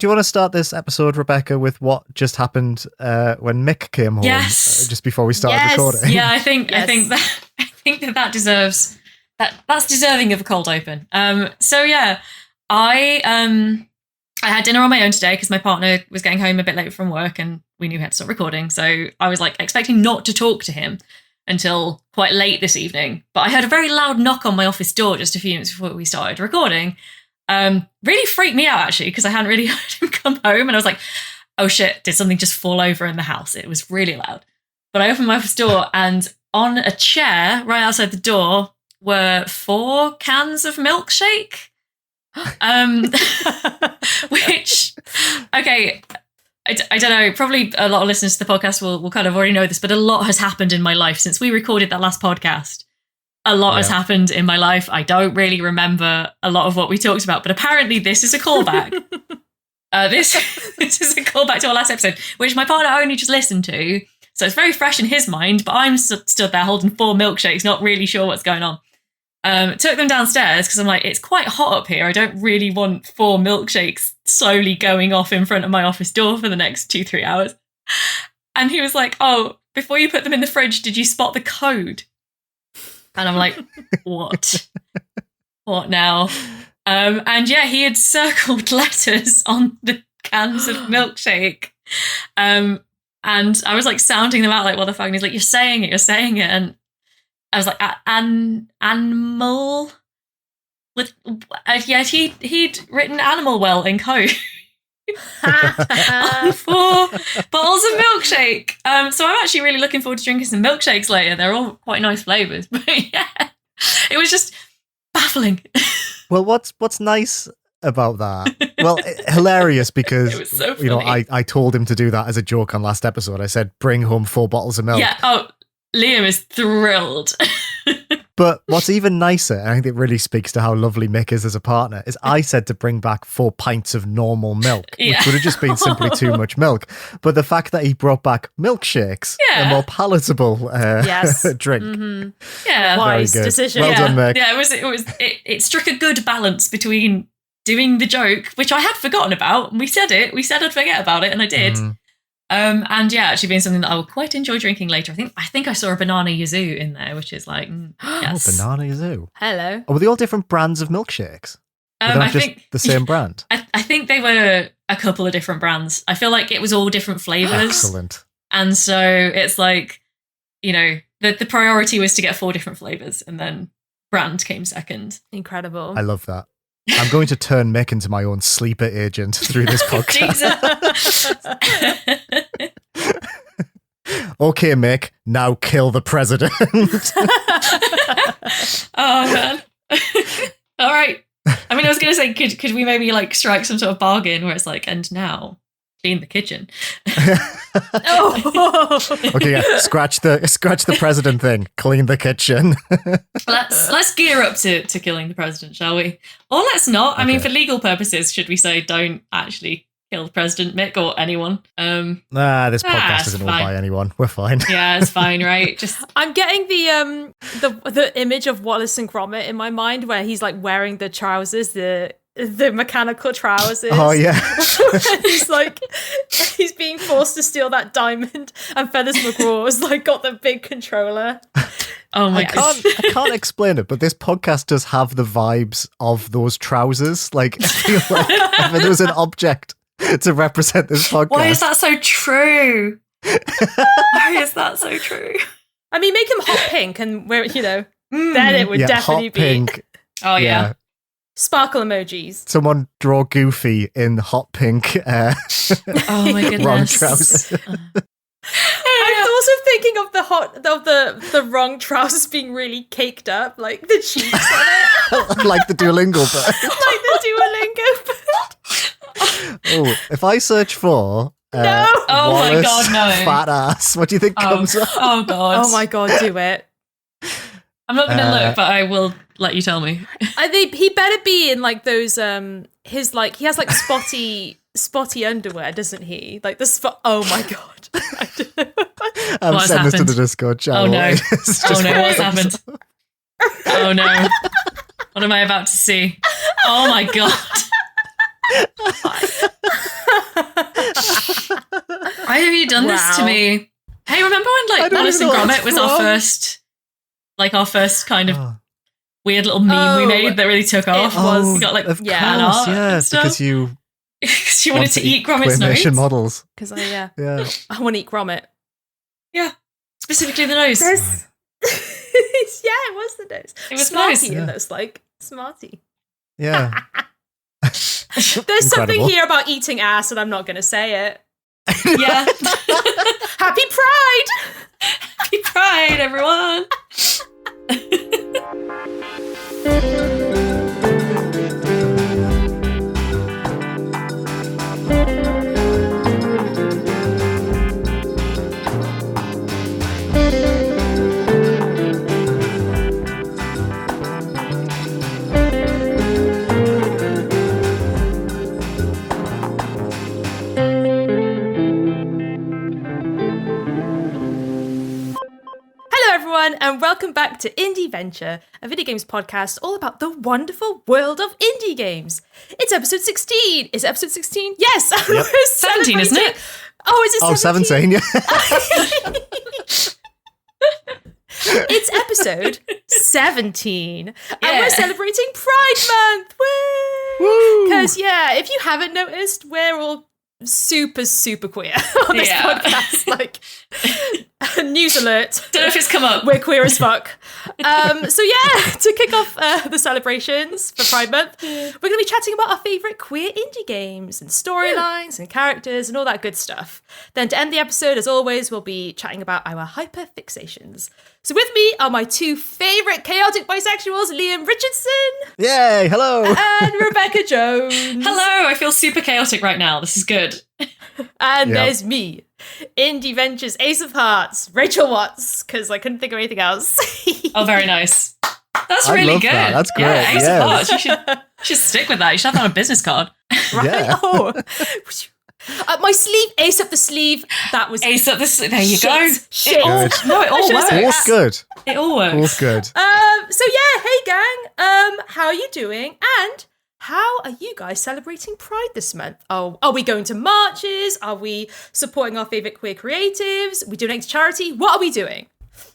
Do you want to start this episode, Rebecca, with what just happened when Mick came home just before we started recording? Yeah, I think that deserves that's deserving of a cold open. So yeah, I had dinner on my own today because my partner was getting home a bit late from work and we knew we had to start recording. So I was like expecting not to talk to him until quite late this evening. But I heard a very loud knock on my office door just a few minutes before we started recording. Really freaked me out actually because I hadn't really heard him come home and I was like, oh shit, did something just fall over in the house? It was really loud. But I opened my office door and on a chair right outside the door were 4 cans of milkshake. Which, okay, I don't know, probably a lot of listeners to the podcast will kind of already know this, but a lot has happened in my life since we recorded that last podcast. A lot has happened in my life. I don't really remember a lot of what we talked about, but apparently this is a callback. This is a callback to our last episode, which my partner only just listened to. So it's very fresh in his mind, but I'm stood there holding 4 milkshakes, not really sure what's going on. Took them downstairs because I'm like, it's quite hot up here. I don't really want 4 milkshakes slowly going off in front of my office door for the next 2-3 hours. And he was like, oh, before you put them in the fridge, did you spot the code? And I'm like, what? What now? And yeah, he had circled letters on the cans of milkshake. And I was like sounding them out like, what the fuck? And he's like, you're saying it. And I was like, animal? With yeah, he'd written animal well in code. On 4 bottles of milkshake. So I'm actually really looking forward to drinking some milkshakes later. They're all quite nice flavours. But yeah, it was just baffling. Well, what's nice about that? Well, hilarious because, it was so funny. I told him to do that as a joke on last episode. I said, bring home 4 bottles of milk. Yeah, Liam is thrilled. But what's even nicer, and I think it really speaks to how lovely Mick is as a partner, is I said to bring back 4 pints of normal milk, which would have just been simply too much milk. But the fact that he brought back milkshakes, a more palatable drink. Mm-hmm. Yeah, wise decision. Well done, Mick. Yeah, it struck a good balance between doing the joke, which I had forgotten about. We said I'd forget about it, and I did. Mm. And yeah, actually being something that I will quite enjoy drinking later. I think I saw a banana yazoo in there, which is like, yes. Oh, banana yazoo. Hello. Oh, were they all different brands of milkshakes? I think the same brand. I think they were a couple of different brands. I feel like it was all different flavors. Excellent. And so it's like, the priority was to get 4 different flavors, and then brand came second. Incredible. I love that. I'm going to turn Mick into my own sleeper agent through this podcast. Okay, Mick, now kill the president. Oh, man. All right. I mean, I was going to say, could we maybe like strike some sort of bargain where it's like, and now clean the kitchen? Okay, yeah. Scratch the president thing. Clean the kitchen. Let's gear up to killing the president, shall we? Or let's not. I mean, for legal purposes, should we say don't actually kill the president, Mick, or anyone? This podcast isn't owned by anyone. We're fine. Yeah, it's fine, right? Just I'm getting the image of Wallace and Gromit in my mind, where he's like wearing the trousers, the mechanical trousers. Oh yeah. he's being forced to steal that diamond, and Feathers McGraw's like got the big controller. Oh my god. I can't explain it, but this podcast does have the vibes of those trousers. Like, I feel like if there was an object to represent this podcast. Why is that so true? Why is that so true? I mean, make him hot pink, and where then it would definitely hot pink. be. Oh yeah. Sparkle emojis. Someone draw Goofy in hot pink. Oh my goodness. Wrong trousers. I'm also thinking of the wrong trousers being really caked up, like the cheeks on it. Like the Duolingo bird. Like the Duolingo bird. Oh, if I search for no. Oh Wallace my god, no. fat ass, what do you think comes up? Oh god. Oh my god, do it. I'm not gonna look, but I will let you tell me. He better be in like those he has like spotty underwear, doesn't he? Like the spot. Oh my god. I've sent this to the Discord channel. Oh no. Oh no, what's happened? Oh no. What am I about to see? Oh my god. Why have you done this to me? Hey, remember when like Wallace and Gromit was our first kind of weird little meme we made that really took off? Was. We got like of course, because you wanted to eat Gromit's nose. Models. Because I want to eat Gromit. Yeah, specifically the nose. Yeah, it was the nose. It was Smarty, nice. it looks like Smarty. Yeah. There's something here about eating ass, and I'm not going to say it. Yeah. Happy Pride! Happy Pride, everyone! And welcome back to Indieventure, a video games podcast all about the wonderful world of indie games. It's episode 16. Is it episode 16? Yes. Yep. 17, isn't it? Oh, is it 17? 17, yeah. It's episode 17. And we're celebrating Pride Month. Woo! Because, if you haven't noticed, we're all super queer on this podcast. Like, news alert. Don't know if it's come up. We're queer as fuck. To kick off the celebrations for Pride Month, we're going to be chatting about our favourite queer indie games and storylines and characters and all that good stuff. Then to end the episode, as always, we'll be chatting about our hyperfixations. So with me are my two favourite chaotic bisexuals, Liam Richardson. Yay, hello. And Rebecca Jones. Hello, I feel super chaotic right now. This is good. And there's me, Indieventure's Ace of Hearts, Rachel Watts, because I couldn't think of anything else. Oh, very nice. That's I really love good. that. That's great. Yeah, Ace of Hearts. You should stick with that. You should have that on a business card. Right? Yeah. Oh. My sleeve, Ace up the sleeve. That was Ace up the sleeve. There you go. Shit. It all works. All's good. It all works. All's good. Hey gang. How are you doing? And how are you guys celebrating Pride this month? Oh, are we going to marches? Are we supporting our favourite queer creatives? Are we donating to charity? What are we doing?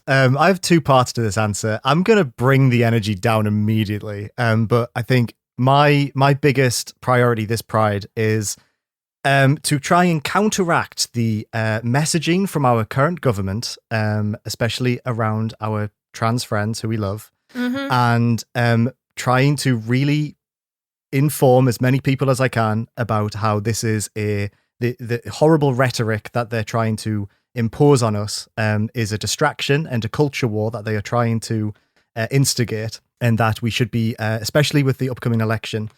I have two parts to this answer. I'm going to bring the energy down immediately. But I think my biggest priority this Pride is to try and counteract the messaging from our current government, especially around our trans friends who we love, and trying to really inform as many people as I can about how this is the horrible rhetoric that they're trying to impose on us is a distraction and a culture war that they are trying to instigate, and that we should be, especially with the upcoming election,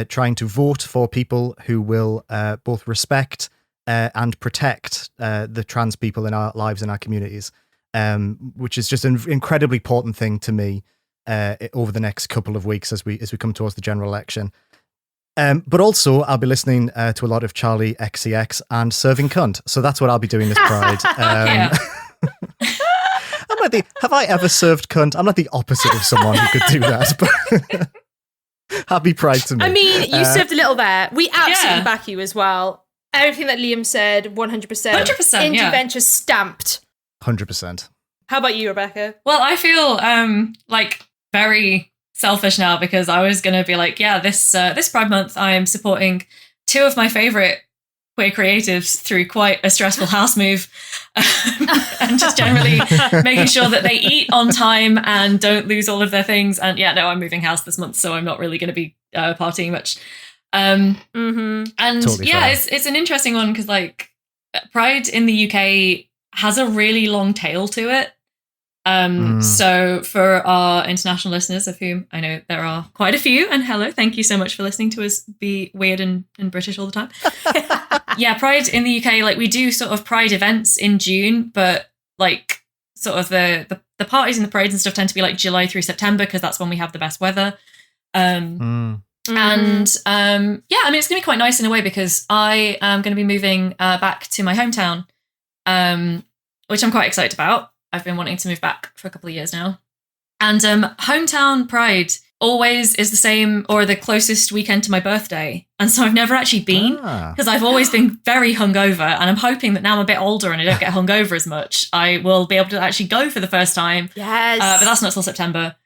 trying to vote for people who will both respect and protect the trans people in our lives and our communities, which is just an incredibly important thing to me over the next couple of weeks as we come towards the general election. But also, I'll be listening to a lot of Charlie XCX and serving cunt. So that's what I'll be doing this Pride. I'm like have I ever served cunt? I'm not the opposite of someone who could do that, but happy Pride to me. I mean, you served a little there. We absolutely back you as well. Everything that Liam said, 100%. 100%, Indieventure stamped. 100%. How about you, Rebecca? Well, I feel like very selfish now, because I was going to be like, this Pride Month, I am supporting two of my favourite queer creatives through quite a stressful house move, and just generally making sure that they eat on time and don't lose all of their things. And I'm moving house this month, so I'm not really going to be partying much. And totally it's an interesting one, because like Pride in the UK has a really long tail to it. So for our international listeners, of whom I know there are quite a few, and hello, thank you so much for listening to us be weird and British all the time. Pride in the UK, like we do sort of Pride events in June, but like sort of the parties and the parades and stuff tend to be like July through September, because that's when we have the best weather. And I mean, it's going to be quite nice in a way, because I am going to be moving back to my hometown, which I'm quite excited about. I've been wanting to move back for a couple of years now. And hometown Pride always is the same or the closest weekend to my birthday. And so I've never actually been because I've always been very hungover. And I'm hoping that now I'm a bit older and I don't get hungover as much, I will be able to actually go for the first time. Yes. But that's not till September.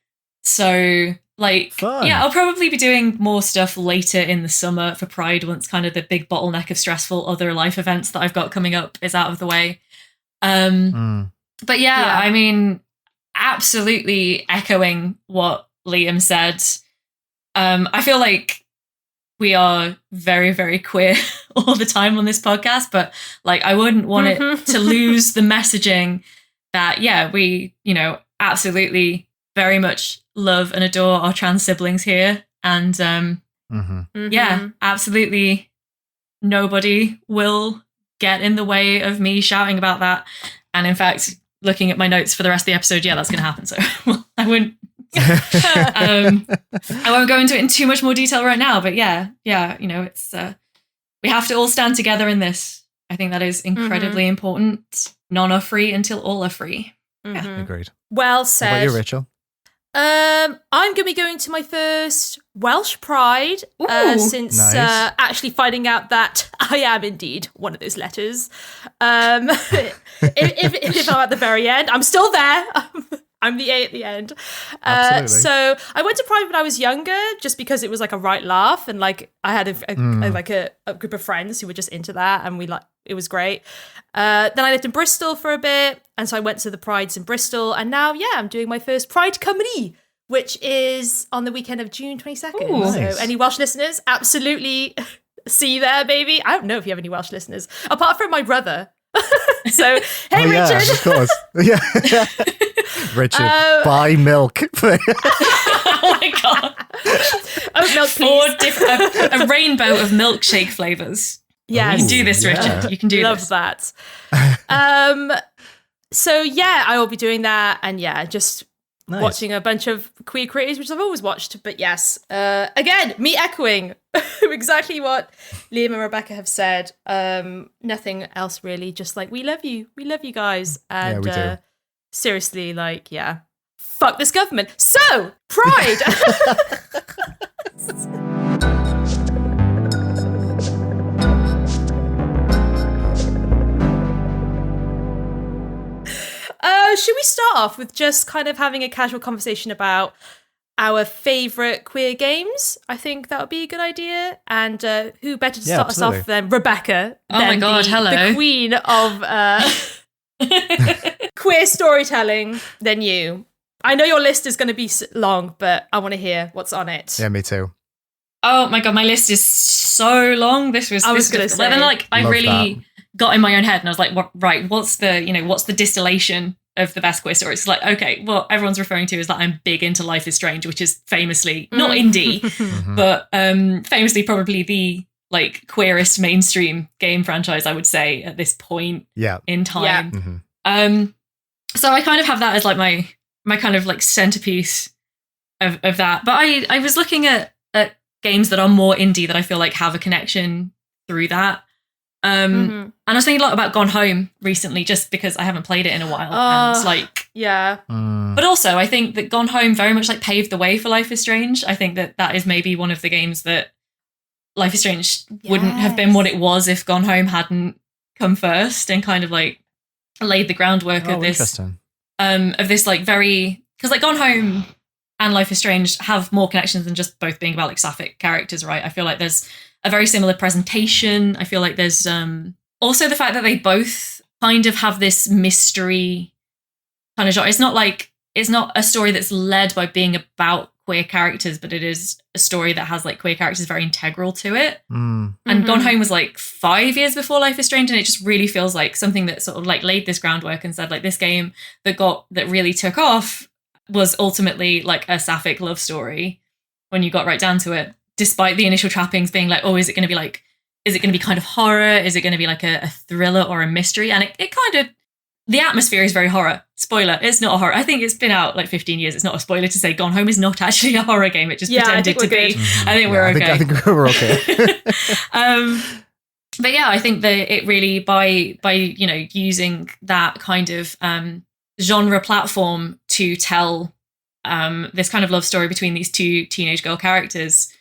So like, Fun. yeah, I'll probably be doing more stuff later in the summer for Pride once kind of the big bottleneck of stressful other life events that I've got coming up is out of the way. But yeah, I mean, absolutely echoing what Liam said. I feel like we are very, very queer all the time on this podcast, but like I wouldn't want it to lose the messaging that, yeah, we, you know, absolutely very much love and adore our trans siblings here. And yeah, absolutely nobody will get in the way of me shouting about that. And in fact, looking at my notes for the rest of the episode, yeah, that's going to happen. So I wouldn't. I won't go into it in too much more detail right now, but yeah, you know, it's we have to all stand together in this. I think that is incredibly important. None are free until all are free. Yeah. Agreed. Well said. What about you, Rachel? I'm going to be going to my first Welsh Pride since Nice. actually finding out that I am indeed one of those letters. If I'm at the very end, I'm still there. I'm the A at the end. Absolutely. So I went to Pride when I was younger, just because it was like a right laugh, and like I had a group of friends who were just into that, and it was great. Then I lived in Bristol for a bit, and so I went to the Prides in Bristol, and now I'm doing my first Pride Cymru, which is on the weekend of June 22nd. Ooh, nice. So any Welsh listeners, absolutely see you there, baby. I don't know if you have any Welsh listeners, apart from my brother. So, hey, Yeah, Richard. of course. Yeah. Richard, buy milk. Oh my god! Oh, milk, Four please. different a rainbow of milkshake flavors. Yes. You can do this, yeah. Richard. You can do Love this. that. So yeah, I will be doing that, and just Nice. watching a bunch of queer creators, which I've always watched. But yes, again, me echoing exactly what Liam and Rebecca have said. Nothing else really. Just like we love you guys, and we do. seriously, like fuck this government. So Pride. Should we start off with just kind of having a casual conversation about our favourite queer games? I think that would be a good idea. And who better to start us absolutely. off than Rebecca? Oh my than God, hello. the queen of queer storytelling than you. I know your list is going to be long, but I want to hear what's on it. Yeah, me too. Oh my god, my list is so long. This was going to say. then like I Love really got in my own head and I was like, what's the distillation of the best queer stories? It's like, okay, what everyone's referring to is that I'm big into Life is Strange, which is famously not indie, but famously probably the like queerest mainstream game franchise, I would say, at this point in time. So I kind of have that as like my kind of like centerpiece of that. But I was looking at games that are more indie that I feel like have a connection through that. And I was thinking a lot about Gone Home recently, just because I haven't played it in a while. And it's like, but also I think that Gone Home very much like paved the way for Life is Strange. I think that is maybe one of the games that Life is Strange wouldn't have been what it was if Gone Home hadn't come first and kind of like laid the groundwork of this like very, because like Gone Home and Life is Strange have more connections than just both being about like sapphic characters, right? I feel like there's a very similar presentation. I feel like there's also the fact that they both kind of have this mystery kind of genre. It's not a story that's led by being about queer characters, but it is a story that has like queer characters very integral to it. And Gone Home was like 5 years before Life is Strange, and it just really feels like something that sort of like laid this groundwork and said like this game that really took off was ultimately like a sapphic love story when you got right down to it, despite the initial trappings being like, oh, is it going to be kind of horror? Is it going to be like a thriller or a mystery? And it kind of, the atmosphere is very horror. Spoiler, it's not a horror. I think it's been out like 15 years. It's not a spoiler to say Gone Home is not actually a horror game. It just pretended to be. I think we're okay. I think we're okay. But yeah, I think that it really, by using that kind of genre platform to tell this kind of love story between these two teenage girl characters,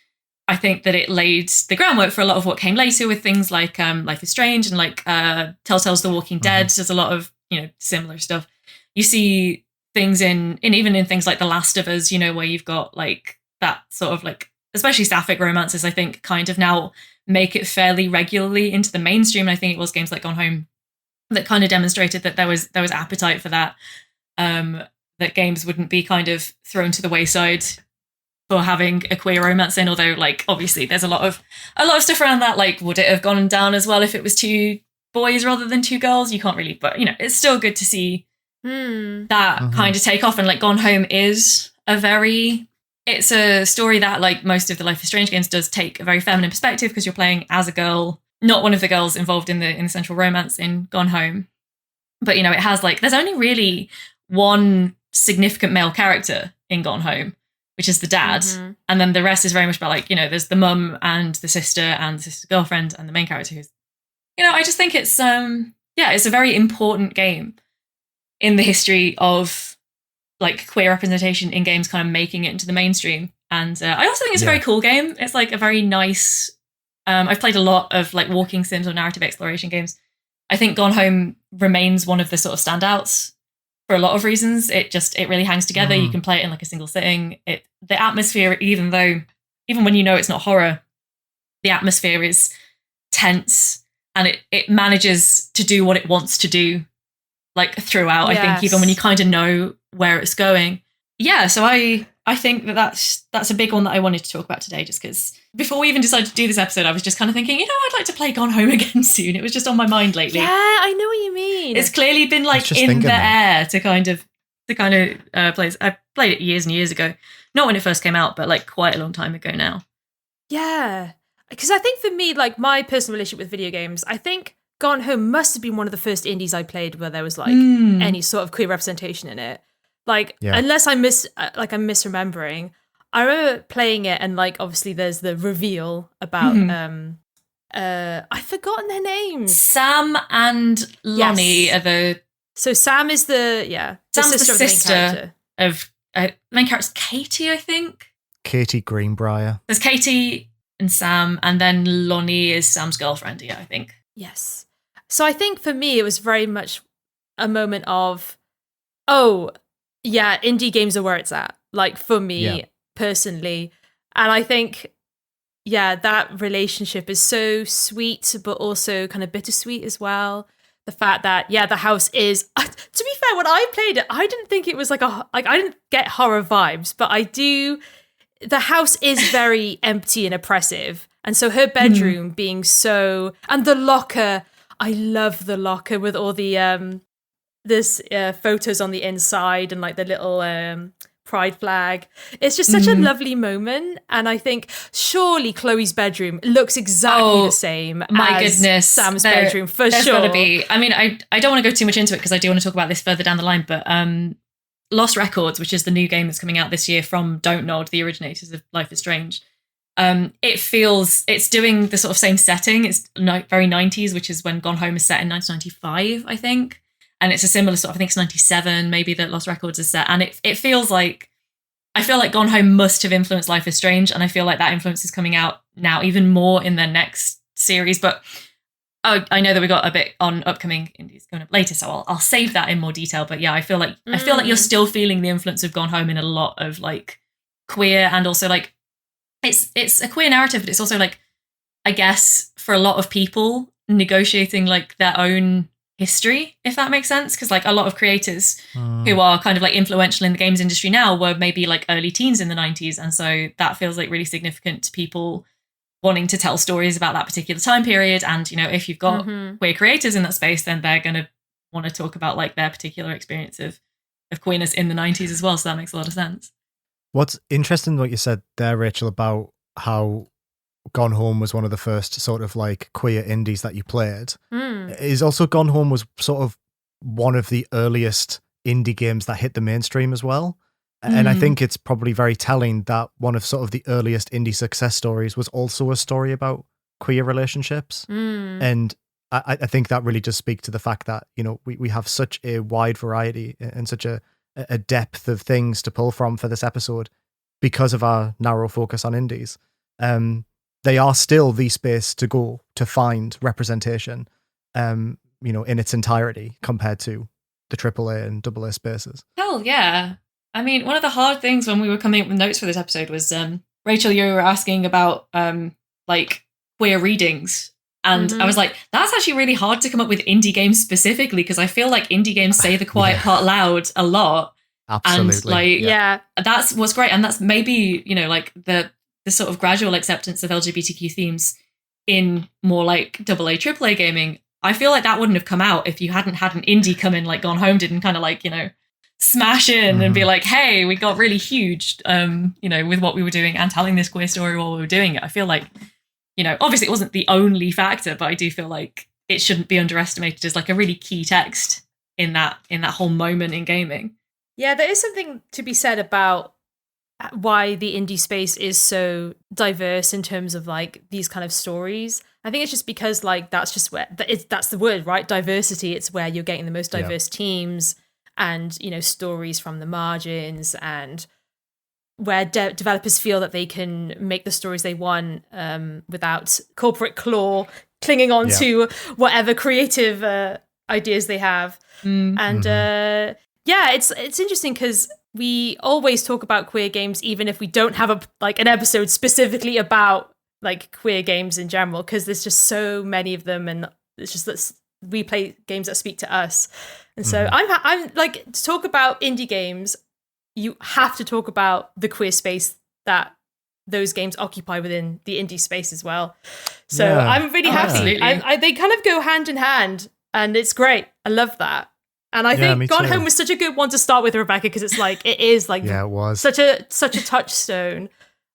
I think that it laid the groundwork for a lot of what came later with things like Life is Strange and like Telltale's The Walking Dead. There's a lot of, similar stuff. You see things in even in things like The Last of Us, where you've got like that sort of like, especially sapphic romances, I think kind of now make it fairly regularly into the mainstream. And I think it was games like Gone Home that kind of demonstrated that there was appetite for that, that games wouldn't be kind of thrown to the wayside for having a queer romance in, although like obviously there's a lot of stuff around that. Like, would it have gone down as well if it was two boys rather than two girls? You can't really, but it's still good to see that kind of take off. And like Gone Home is it's a story that, like most of the Life is Strange games, does take a very feminine perspective because you're playing as a girl, not one of the girls involved in the central romance in Gone Home. But it has like, there's only really one significant male character in Gone Home, which is the dad. And then the rest is very much about like, there's the mum and the sister's girlfriend and the main character who's, I just think it's it's a very important game in the history of like queer representation in games, kind of making it into the mainstream. And I also think it's a very cool game. It's like a very nice, I've played a lot of like walking sims or narrative exploration games. I think Gone Home remains one of the sort of standouts for a lot of reasons. It really hangs together. You can play it in like a single sitting. The atmosphere, even when it's not horror, the atmosphere is tense and it manages to do what it wants to do like throughout. Yes. I think even when you kind of know where it's going. Yeah, so I think that's a big one that I wanted to talk about today, just because before we even decided to do this episode, I was just kind of thinking, I'd like to play Gone Home again soon. It was just on my mind lately. Yeah, I know what you mean. It's clearly been like in the air to kind of play. I played it years and years ago, not when it first came out, but like quite a long time ago now. Yeah, because I think for me, like my personal relationship with video games, I think Gone Home must have been one of the first indies I played where there was like any sort of queer representation in it. Like, unless I'm misremembering, I remember playing it and like obviously there's the reveal about I've forgotten their names. Sam and Lonnie are the. So Sam is the Sam's the sister of the main character's Katie, I think. Katie Greenbrier. There's Katie and Sam, and then Lonnie is Sam's girlfriend. Yeah, I think. Yes. So I think for me it was very much a moment of, indie games are where it's at, like for me personally. And I think, that relationship is so sweet, but also kind of bittersweet as well. The fact that, the house is, to be fair, when I played it, I didn't think it was I didn't get horror vibes, but I do, the house is very empty and oppressive. And so her bedroom being so, and the locker, I love the locker with all the, there's photos on the inside and like the little pride flag. It's just such a lovely moment. And I think surely Chloe's bedroom looks exactly the same as Sam's bedroom for sure. Gotta be. I mean, I don't want to go too much into it because I do want to talk about this further down the line, but Lost Records, which is the new game that's coming out this year from Don't Nod, the originators of Life is Strange, it's doing the sort of same setting. It's very 90s, which is when Gone Home is set in 1995, I think. And it's a similar sort of, I think it's 97, maybe, that Lost Records is set. And it feels like, I feel like Gone Home must have influenced Life is Strange. And I feel like that influence is coming out now even more in their next series. But I know that we got a bit on upcoming indies coming up later, so I'll save that in more detail. But yeah, I feel like you're still feeling the influence of Gone Home in a lot of like queer, and also like it's a queer narrative, but it's also like, I guess for a lot of people negotiating like their own history, if that makes sense, because like a lot of creators who are kind of like influential in the games industry now were maybe like early teens in the 90s, and so that feels like really significant to people wanting to tell stories about that particular time period. And if you've got queer creators in that space, then they're going to want to talk about like their particular experience of queerness in the 90s as well, so that makes a lot of sense. What's interesting what you said there, Rachel, about how Gone Home was one of the first sort of like queer indies that you played, is also Gone Home was sort of one of the earliest indie games that hit the mainstream as well. And I think it's probably very telling that one of sort of the earliest indie success stories was also a story about queer relationships. And I think that really does speak to the fact that, we have such a wide variety and such a a depth of things to pull from for this episode because of our narrow focus on indies. They are still the space to go to find representation, in its entirety compared to the AAA and AA spaces. Hell yeah. I mean, one of the hard things when we were coming up with notes for this episode was, Rachel, you were asking about queer readings. And I was like, that's actually really hard to come up with indie games specifically, because I feel like indie games say the quiet part loud a lot. Absolutely. And that's what's great. And that's maybe, the sort of gradual acceptance of LGBTQ themes in more like AA, AAA gaming. I feel like that wouldn't have come out if you hadn't had an indie come in, like Gone Home did, and kind of smash in and be like, hey, we got really huge, with what we were doing and telling this queer story while we were doing it. I feel like, obviously it wasn't the only factor, but I do feel like it shouldn't be underestimated as like a really key text in that whole moment in gaming. Yeah, there is something to be said about why the indie space is so diverse in terms of like these kind of stories. I think it's just because like that's just where that's the word, right? Diversity. It's where you're getting the most diverse teams and stories from the margins, and where developers feel that they can make the stories they want without corporate claw clinging on to whatever creative ideas they have. And it's interesting because we always talk about queer games, even if we don't have an episode specifically about like queer games in general, because there's just so many of them, and it's just that we play games that speak to us. And so I'm like, to talk about indie games, you have to talk about the queer space that those games occupy within the indie space as well. So I'm really happy. They kind of go hand in hand, and it's great. I love that. And I think Gone Home was such a good one to start with, Rebecca, because it's like, it is like it was such a touchstone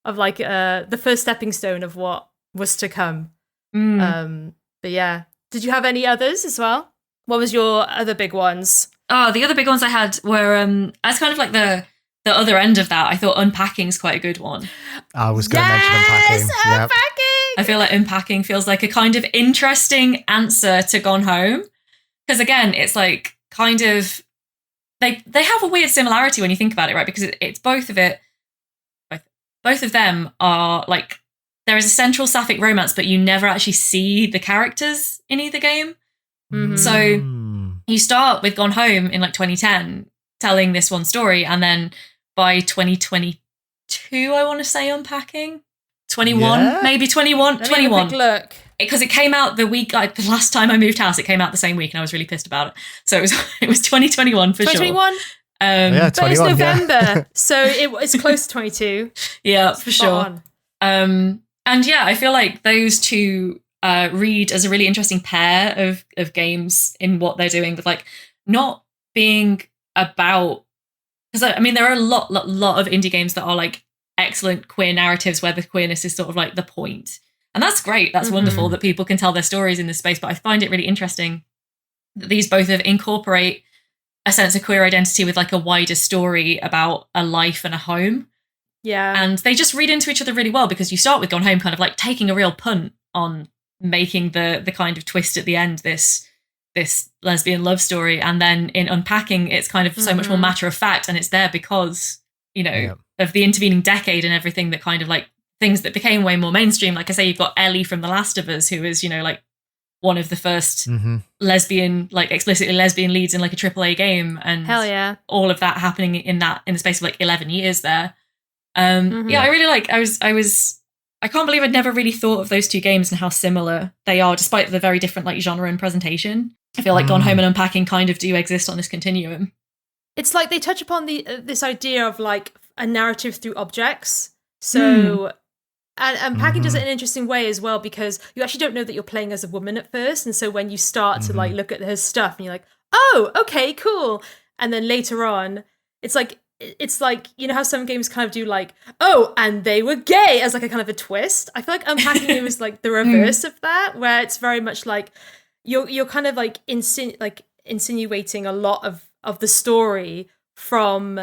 of like the first stepping stone of what was to come. But yeah, did you have any others as well? What was your other big ones? Oh, the other big ones I had were as kind of like the other end of that. I thought Unpacking's quite a good one. I was going to mention Unpacking. Unpacking! I feel like Unpacking feels like a kind of interesting answer to Gone Home, because again, it's like kind of they have a weird similarity when you think about it, right? Because it's both of them are like, there is a central sapphic romance, but you never actually see the characters in either game. So you start with Gone Home in like 2010 telling this one story, and then by 2022 I want to say Unpacking 21 maybe 21 Let me have a quick look. Because it came out the week the last time I moved house, it came out the same week, and I was really pissed about it. So it was 2021 for 2021? sure. But it's November, so it's close to 22. Yeah, for sure. And yeah, I feel like those two read as a really interesting pair of games in what they're doing, but like not being about, because I mean there are a lot of indie games that are like excellent queer narratives where the queerness is sort of like the point. And that's great. That's wonderful that people can tell their stories in this space. But I find it really interesting that these both incorporate a sense of queer identity with like a wider story about a life and a home. Yeah. And they just read into each other really well, because you start with Gone Home kind of like taking a real punt on making the kind of twist at the end, this lesbian love story. And then in Unpacking, it's kind of so much more matter of fact. And it's there because, of the intervening decade and everything that kind of like things that became way more mainstream. Like I say, you've got Ellie from The Last of Us, who is, like one of the first lesbian, like explicitly lesbian leads in like a AAA game. And hell yeah, all of that happening in the space of like 11 years there. Yeah, I really like, I can't believe I'd never really thought of those two games and how similar they are, despite the very different like genre and presentation. I feel like Gone Home and Unpacking kind of do exist on this continuum. It's like they touch upon this idea of like a narrative through objects. So and Unpacking does it in an interesting way as well, because you actually don't know that you're playing as a woman at first. And so when you start to like look at her stuff and you're like, oh, okay, cool. And then later on, it's like, you know how some games kind of do like, oh, and they were gay as like a kind of a twist. I feel like Unpacking it was like the reverse of that, where it's very much like you're kind of like insinuating a lot of the story from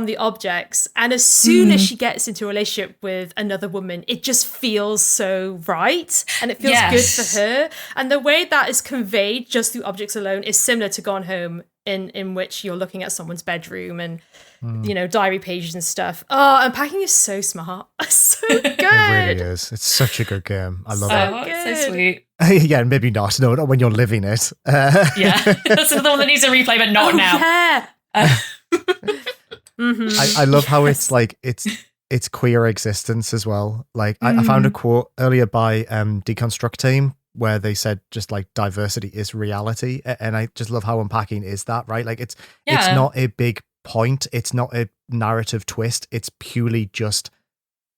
the objects, and as soon as she gets into a relationship with another woman, it just feels so right, and it feels good for her. And the way that is conveyed just through objects alone is similar to Gone Home in which you're looking at someone's bedroom and diary pages and stuff. Oh, unpacking is so smart. So good. It really is. It's such a good game. I love it. It's so sweet. Yeah, maybe not. No, not when you're living it. Yeah, that's the one that needs a replay, but not now. Yeah. I love how it's like it's queer existence as well. Like I found a quote earlier by Deconstruct Team where they said just like diversity is reality, and I just love how unpacking is that, right? Like it's not a big point, it's not a narrative twist, it's purely just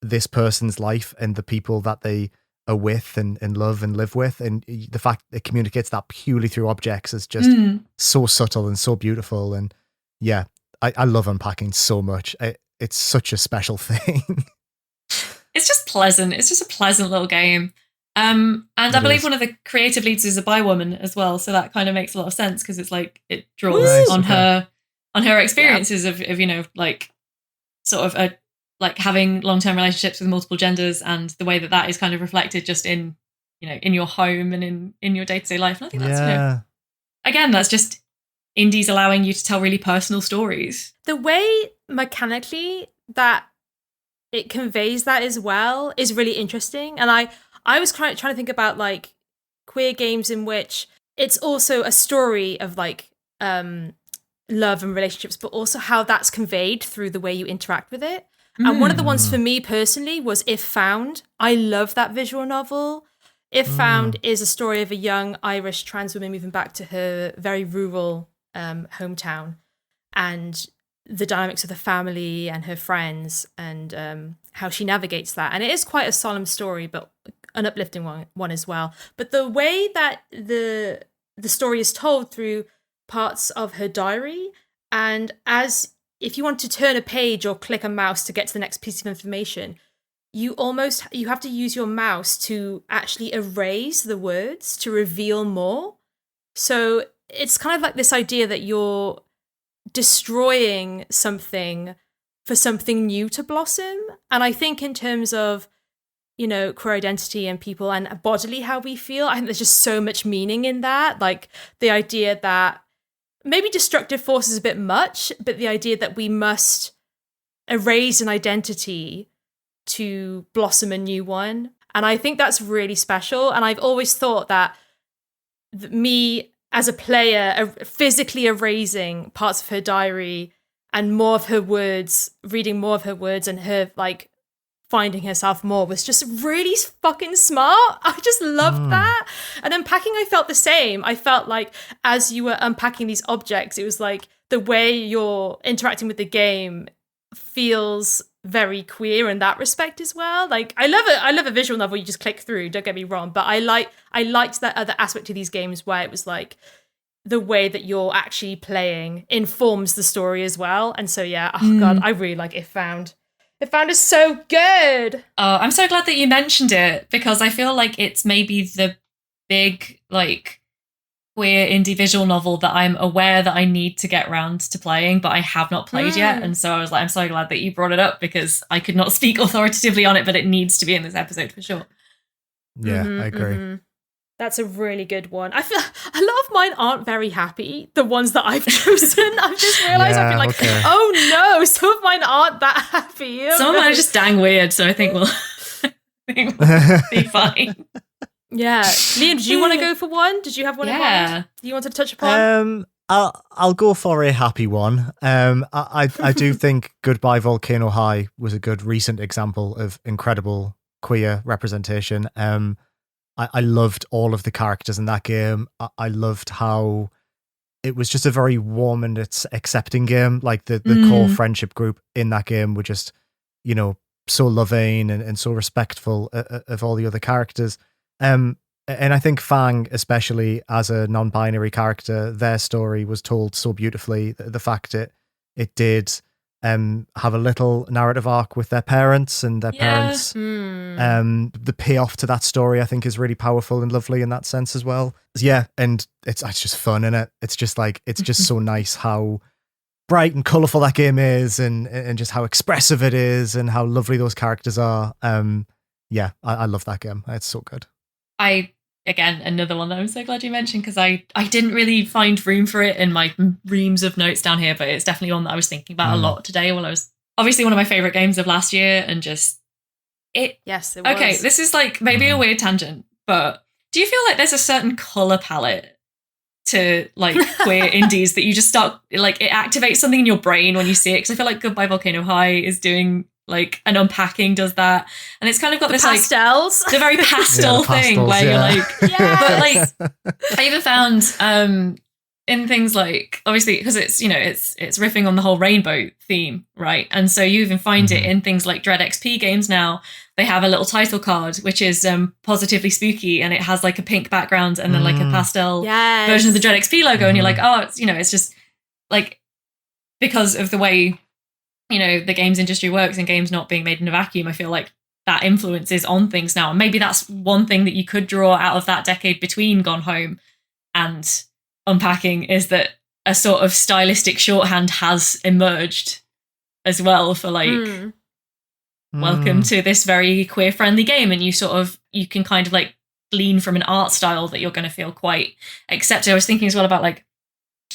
this person's life and the people that they are with and love and live with, and the fact it communicates that purely through objects is just so subtle and so beautiful. And yeah, I love unpacking so much. It's such a special thing. It's just pleasant. It's just a pleasant little game. And I believe one of the creative leads is a bi woman as well, so that kind of makes a lot of sense because it's like it draws on her experiences of like sort of like having long-term relationships with multiple genders, and the way that is kind of reflected just in in your home and in your day-to-day life. And I think that's again, that's just indies allowing you to tell really personal stories. The way mechanically that it conveys that as well is really interesting. And I was trying to think about like queer games in which it's also a story of like love and relationships, but also how that's conveyed through the way you interact with it. And one of the ones for me personally was If Found. I love that visual novel. If Found is a story of a young Irish trans woman moving back to her very rural hometown, and the dynamics of the family and her friends, and how she navigates that. And it is quite a solemn story, but an uplifting one as well. But the way that the story is told through parts of her diary, and as if you want to turn a page or click a mouse to get to the next piece of information, you have to use your mouse to actually erase the words to reveal more. So it's kind of like this idea that you're destroying something for something new to blossom. And I think in terms of, queer identity and people and bodily how we feel, I think there's just so much meaning in that. Like the idea that maybe destructive force is a bit much, but the idea that we must erase an identity to blossom a new one. And I think that's really special. And I've always thought that me as a player physically erasing parts of her diary and more of her words, reading more of her words, and her like finding herself more was just really fucking smart. I just loved that. And unpacking, I felt the same. I felt like as you were unpacking these objects, it was like the way you're interacting with the game feels very queer in that respect as well. Like I love a visual novel you just click through, don't get me wrong, but I liked that other aspect to these games where it was like the way that you're actually playing informs the story as well. And so yeah, God, I really like If Found. If Found is so good. Oh, I'm so glad that you mentioned it, because I feel like it's maybe the big like queer indie visual novel that I'm aware that I need to get around to playing, but I have not played yet. And so I was like, I'm so glad that you brought it up, because I could not speak authoritatively on it, but it needs to be in this episode for sure. Yeah, I agree. That's a really good one. I feel a lot of mine aren't very happy. The ones that I've chosen, I've just realised I've been like, oh no, some of mine aren't that happy. Some of mine are just dang weird, so I think we'll be fine. Yeah. Liam, did you want to go for one? Did you have one in mind you wanted to touch upon? I'll go for a happy one. I do think Goodbye Volcano High was a good recent example of incredible queer representation. I loved all of the characters in that game. I loved how it was just a very warm and accepting game. Like the core friendship group in that game were just, so loving and so respectful of all the other characters. And I think Fang, especially as a non-binary character, their story was told so beautifully. The fact that it did have a little narrative arc with their parents, and their parents, the payoff to that story, I think, is really powerful and lovely in that sense as well. Yeah, and it's just fun, innit? It's just like, it's just so nice how bright and colourful that game is, and just how expressive it is, and how lovely those characters are. Yeah, I love that game. It's so good. I again, another one that I'm so glad you mentioned, because I didn't really find room for it in my reams of notes down here, but it's definitely one that I was thinking about a lot today while I was obviously one of my favorite games of last year, and just it. Yes, it was. Okay, this is like maybe a weird tangent, but do you feel like there's a certain color palette to like queer indies that you just start, like, it activates something in your brain when you see it? Because I feel like Goodbye Volcano High is doing, like, an Unpacking does that, and it's kind of got this pastels, like the very pastel thing where you're like, but like I even found in things like, obviously because it's, you know, it's riffing on the whole rainbow theme, right? And so you even find it in things like Dread XP games now. They have a little title card which is positively spooky, and it has like a pink background and then like a pastel version of the Dread XP logo, and you're like, oh, it's, you know, it's just like, because of the way, you know, the games industry works and games not being made in a vacuum, I feel like that influence is on things now. And maybe that's one thing that you could draw out of that decade between Gone Home and Unpacking, is that a sort of stylistic shorthand has emerged as well for like, welcome to this very queer friendly game. And you can kind of like glean from an art style that you're going to feel quite accepted. I was thinking as well about like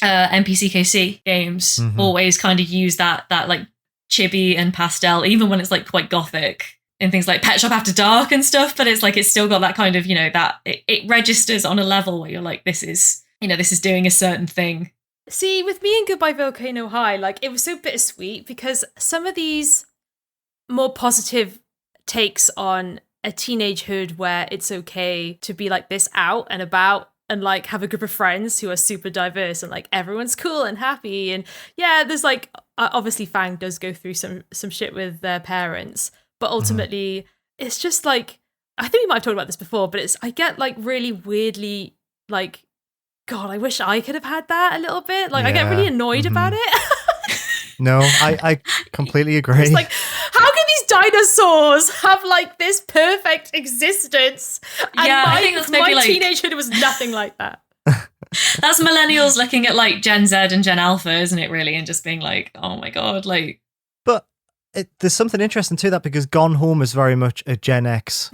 NPCKC games always kind of use that like chibi and pastel, even when it's like quite gothic, in things like Pet Shop After Dark and stuff, but it's like, it's still got that kind of, you know, that it registers on a level where you're like, this is doing a certain thing. See, with me and Goodbye Volcano High, like, it was so bittersweet, because some of these more positive takes on a teenagehood where it's okay to be like this out and about, and like have a group of friends who are super diverse and like everyone's cool and happy. And yeah, there's like, obviously Fang does go through some shit with their parents, but ultimately it's just like, I think we might have talked about this before, but I get like really weirdly like, God, I wish I could have had that a little bit. Like, I get really annoyed about it. No, I completely agree. It's like, how can these dinosaurs have like this perfect existence? And I think that's maybe my like, teenagehood was nothing like that. That's millennials looking at like Gen Z and Gen Alpha, isn't it, really? And just being like, oh my God, like. But there's something interesting to that, because Gone Home is very much a Gen X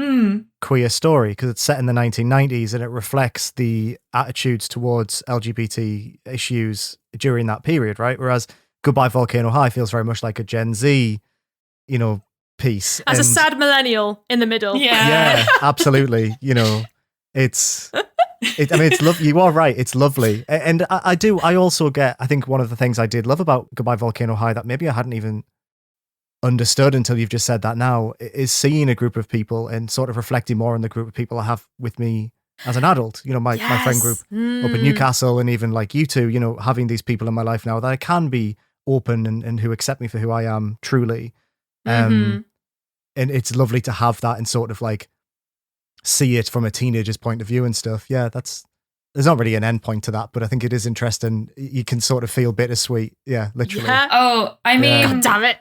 queer story, because it's set in the 1990s and it reflects the attitudes towards LGBT issues during that period, right? Whereas Goodbye Volcano High feels very much like a Gen Z, you know, piece. As a sad millennial in the middle. Yeah, absolutely. You know, it's lovely. You are right. It's lovely. And I also get, I think one of the things I did love about Goodbye Volcano High that maybe I hadn't even understood until you've just said that now, is seeing a group of people and sort of reflecting more on the group of people I have with me as an adult. You know, my friend group up in Newcastle, and even like you two, you know, having these people in my life now that I can be open and who accept me for who I am truly. And it's lovely to have that and sort of like see it from a teenager's point of view and stuff. Yeah, there's not really an end point to that, but I think it is interesting. You can sort of feel bittersweet. Yeah, literally. Yeah. Oh, I mean, God damn it.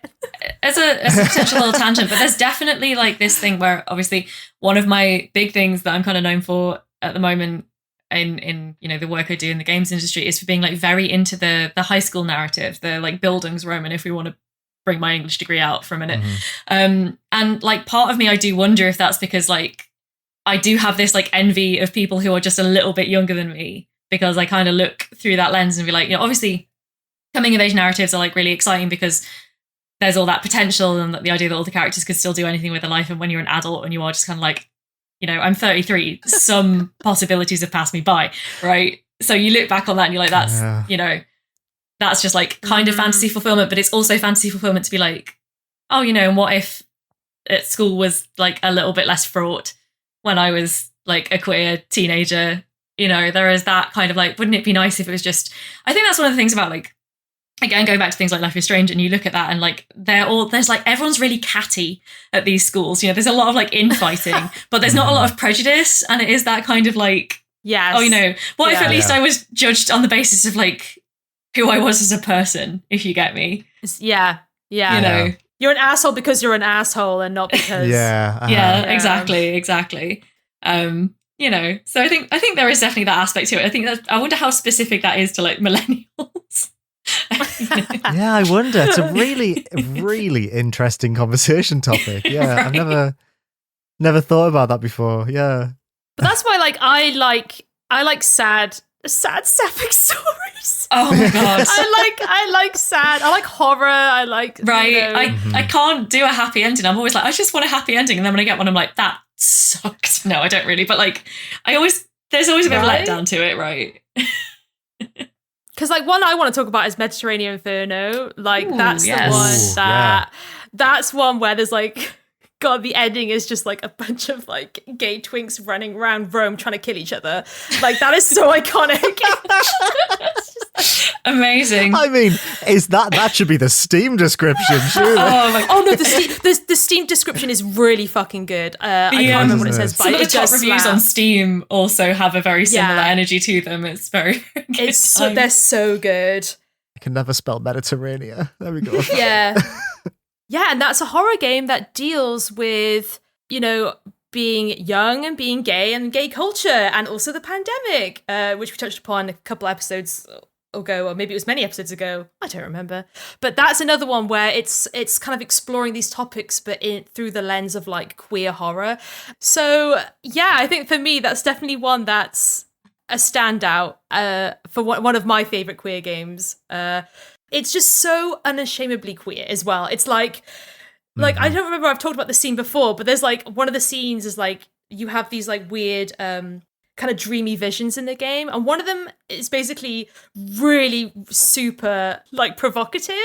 As a potential little tangent, but there's definitely like this thing where obviously one of my big things that I'm kind of known for at the moment in you know, the work I do in the games industry is for being like very into the high school narrative, the like Bildungsroman, if we want to bring my English degree out for a minute. And like part of me, I do wonder if that's because like I do have this like envy of people who are just a little bit younger than me, because I kind of look through that lens and be like, you know, obviously coming of age narratives are like really exciting because there's all that potential, and the idea that all the characters could still do anything with their life. And when you're an adult and you are just kind of like, you know, I'm 33, some possibilities have passed me by, right? So you look back on that and you're like, that's, you know, that's just like kind of fantasy fulfillment, but it's also fantasy fulfillment to be like, oh, you know, and what if at school was like a little bit less fraught when I was like a queer teenager? You know, there is that kind of like, wouldn't it be nice if it was just, I think that's one of the things about like, again, going back to things like Life is Strange, and you look at that and like there's like, everyone's really catty at these schools. You know, there's a lot of like infighting, but there's not a lot of prejudice. And it is that kind of like, oh, you know, what if at least I was judged on the basis of like who I was as a person, if you get me. Yeah. You know, you're an asshole because you're an asshole and not because. Exactly. You know, so I think there is definitely that aspect to it. I think that, I wonder how specific that is to like millennials. Yeah, I wonder. It's a really, really interesting conversation topic. Yeah, right. I've never thought about that before. Yeah. But that's why I like sad sapphic stories. Oh my god. I like sad. I like horror. I like I can't do a happy ending. I'm always like, I just want a happy ending, and then when I get one, I'm like, that sucked. No, I don't really. But like, there's always a bit of letdown to it, right? Because like one I want to talk about is Mediterranean Inferno. Like that's the one that's one where there's like, God, the ending is just like a bunch of like gay twinks running around Rome trying to kill each other. Like that is so iconic. Amazing. I mean, that should be the Steam description, surely. Oh no, the Steam description is really fucking good. I can't remember what it says, but some of the it top does reviews slap. on Steam also have a very similar energy to them. It's very good. They're so good. I can never spell Mediterranean. There we go. Yeah. Yeah, and that's a horror game that deals with, being young and being gay and gay culture, and also the pandemic, which we touched upon a couple episodes ago, or maybe it was many episodes ago. I don't remember. But that's another one where it's kind of exploring these topics, but through the lens of like queer horror. So yeah, I think for me, that's definitely one that's a standout for one of my favorite queer games. It's just so unashamedly queer as well. It's like I don't remember, I've talked about the scene before, but there's like one of the scenes is like you have these like weird kind of dreamy visions in the game, and one of them is basically really super like provocative,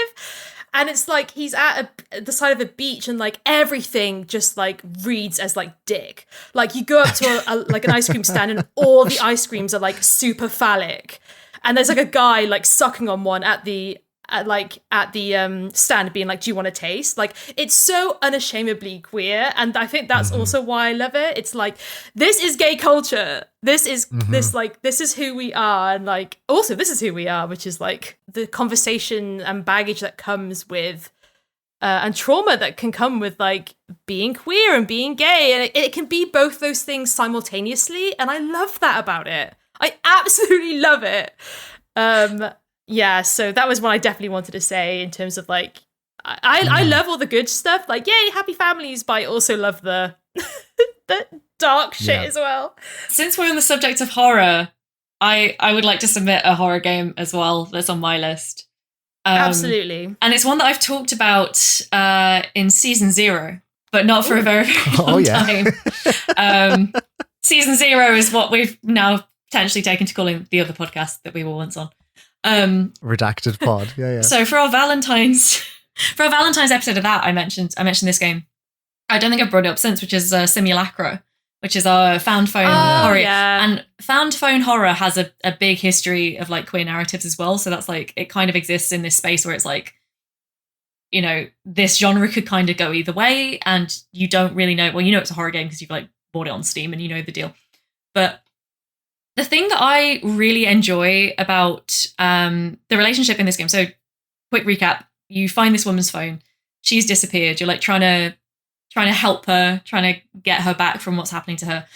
and it's like he's at the side of a beach and like everything just like reads as like dick. Like you go up to like an ice cream stand and all the ice creams are like super phallic, and there's like a guy like sucking on one at the stand being like, do you want to taste? Like, it's so unashamedly queer, and I think that's also why I love it. It's like, this is gay culture, this is this is who we are, and like also this is who we are, which is like the conversation and baggage that comes with and trauma that can come with like being queer and being gay, and it can be both those things simultaneously, and I love that about it. I absolutely love it. Yeah, so that was what I definitely wanted to say in terms of like, I love all the good stuff, like yay, happy families, but I also love the the dark shit as well. Since we're on the subject of horror, I would like to submit a horror game as well that's on my list. Absolutely. And it's one that I've talked about in season 0, but not for a very, very long time. Season 0 is what we've now potentially taken to calling the other podcast that we were once on. Redacted pod. Yeah. So for our Valentine's episode of that, I mentioned this game. I don't think I've brought it up since, which is Simulacra, which is our found phone horror. Yeah. And found phone horror has a big history of like queer narratives as well. So that's like, it kind of exists in this space where it's like, this genre could kind of go either way, and you don't really know. Well, it's a horror game because you've like bought it on Steam and you know the deal. But the thing that I really enjoy about the relationship in this game, so quick recap, you find this woman's phone, she's disappeared, you're like trying to help her, trying to get her back from what's happening to her.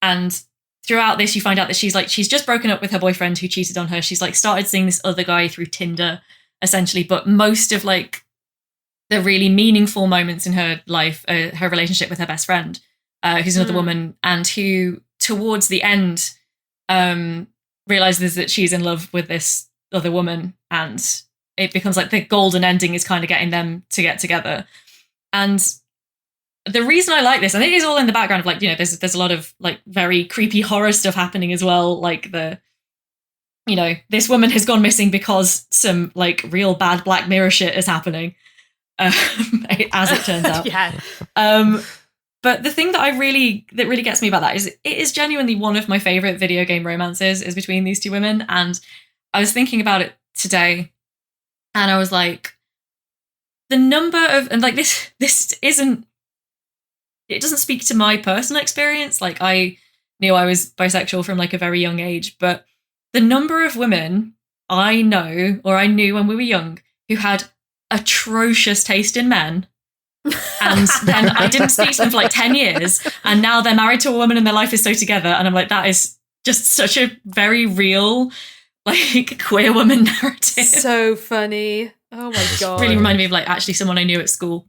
And throughout this, you find out that she's just broken up with her boyfriend who cheated on her. She's like started seeing this other guy through Tinder, essentially. But most of like the really meaningful moments in her life, her relationship with her best friend, who's another woman, and who towards the end realizes that she's in love with this other woman, and it becomes like the golden ending is kind of getting them to get together. And the reason I like this, and it is all in the background of like, there's a lot of like very creepy horror stuff happening as well. Like this woman has gone missing because some like real bad Black Mirror shit is happening, as it turns out. Yeah. But the thing that really gets me about that is it is genuinely one of my favorite video game romances is between these two women. And I was thinking about it today, and I was like, the number of, and like this isn't, it doesn't speak to my personal experience. Like I knew I was bisexual from like a very young age, but the number of women I know, or I knew when we were young, who had atrocious taste in men, and then I didn't speak to them for like 10 years, and now they're married to a woman and their life is so together, and I'm like, that is just such a very real like queer woman narrative. So funny. Oh my god. Really reminded me of like actually someone I knew at school.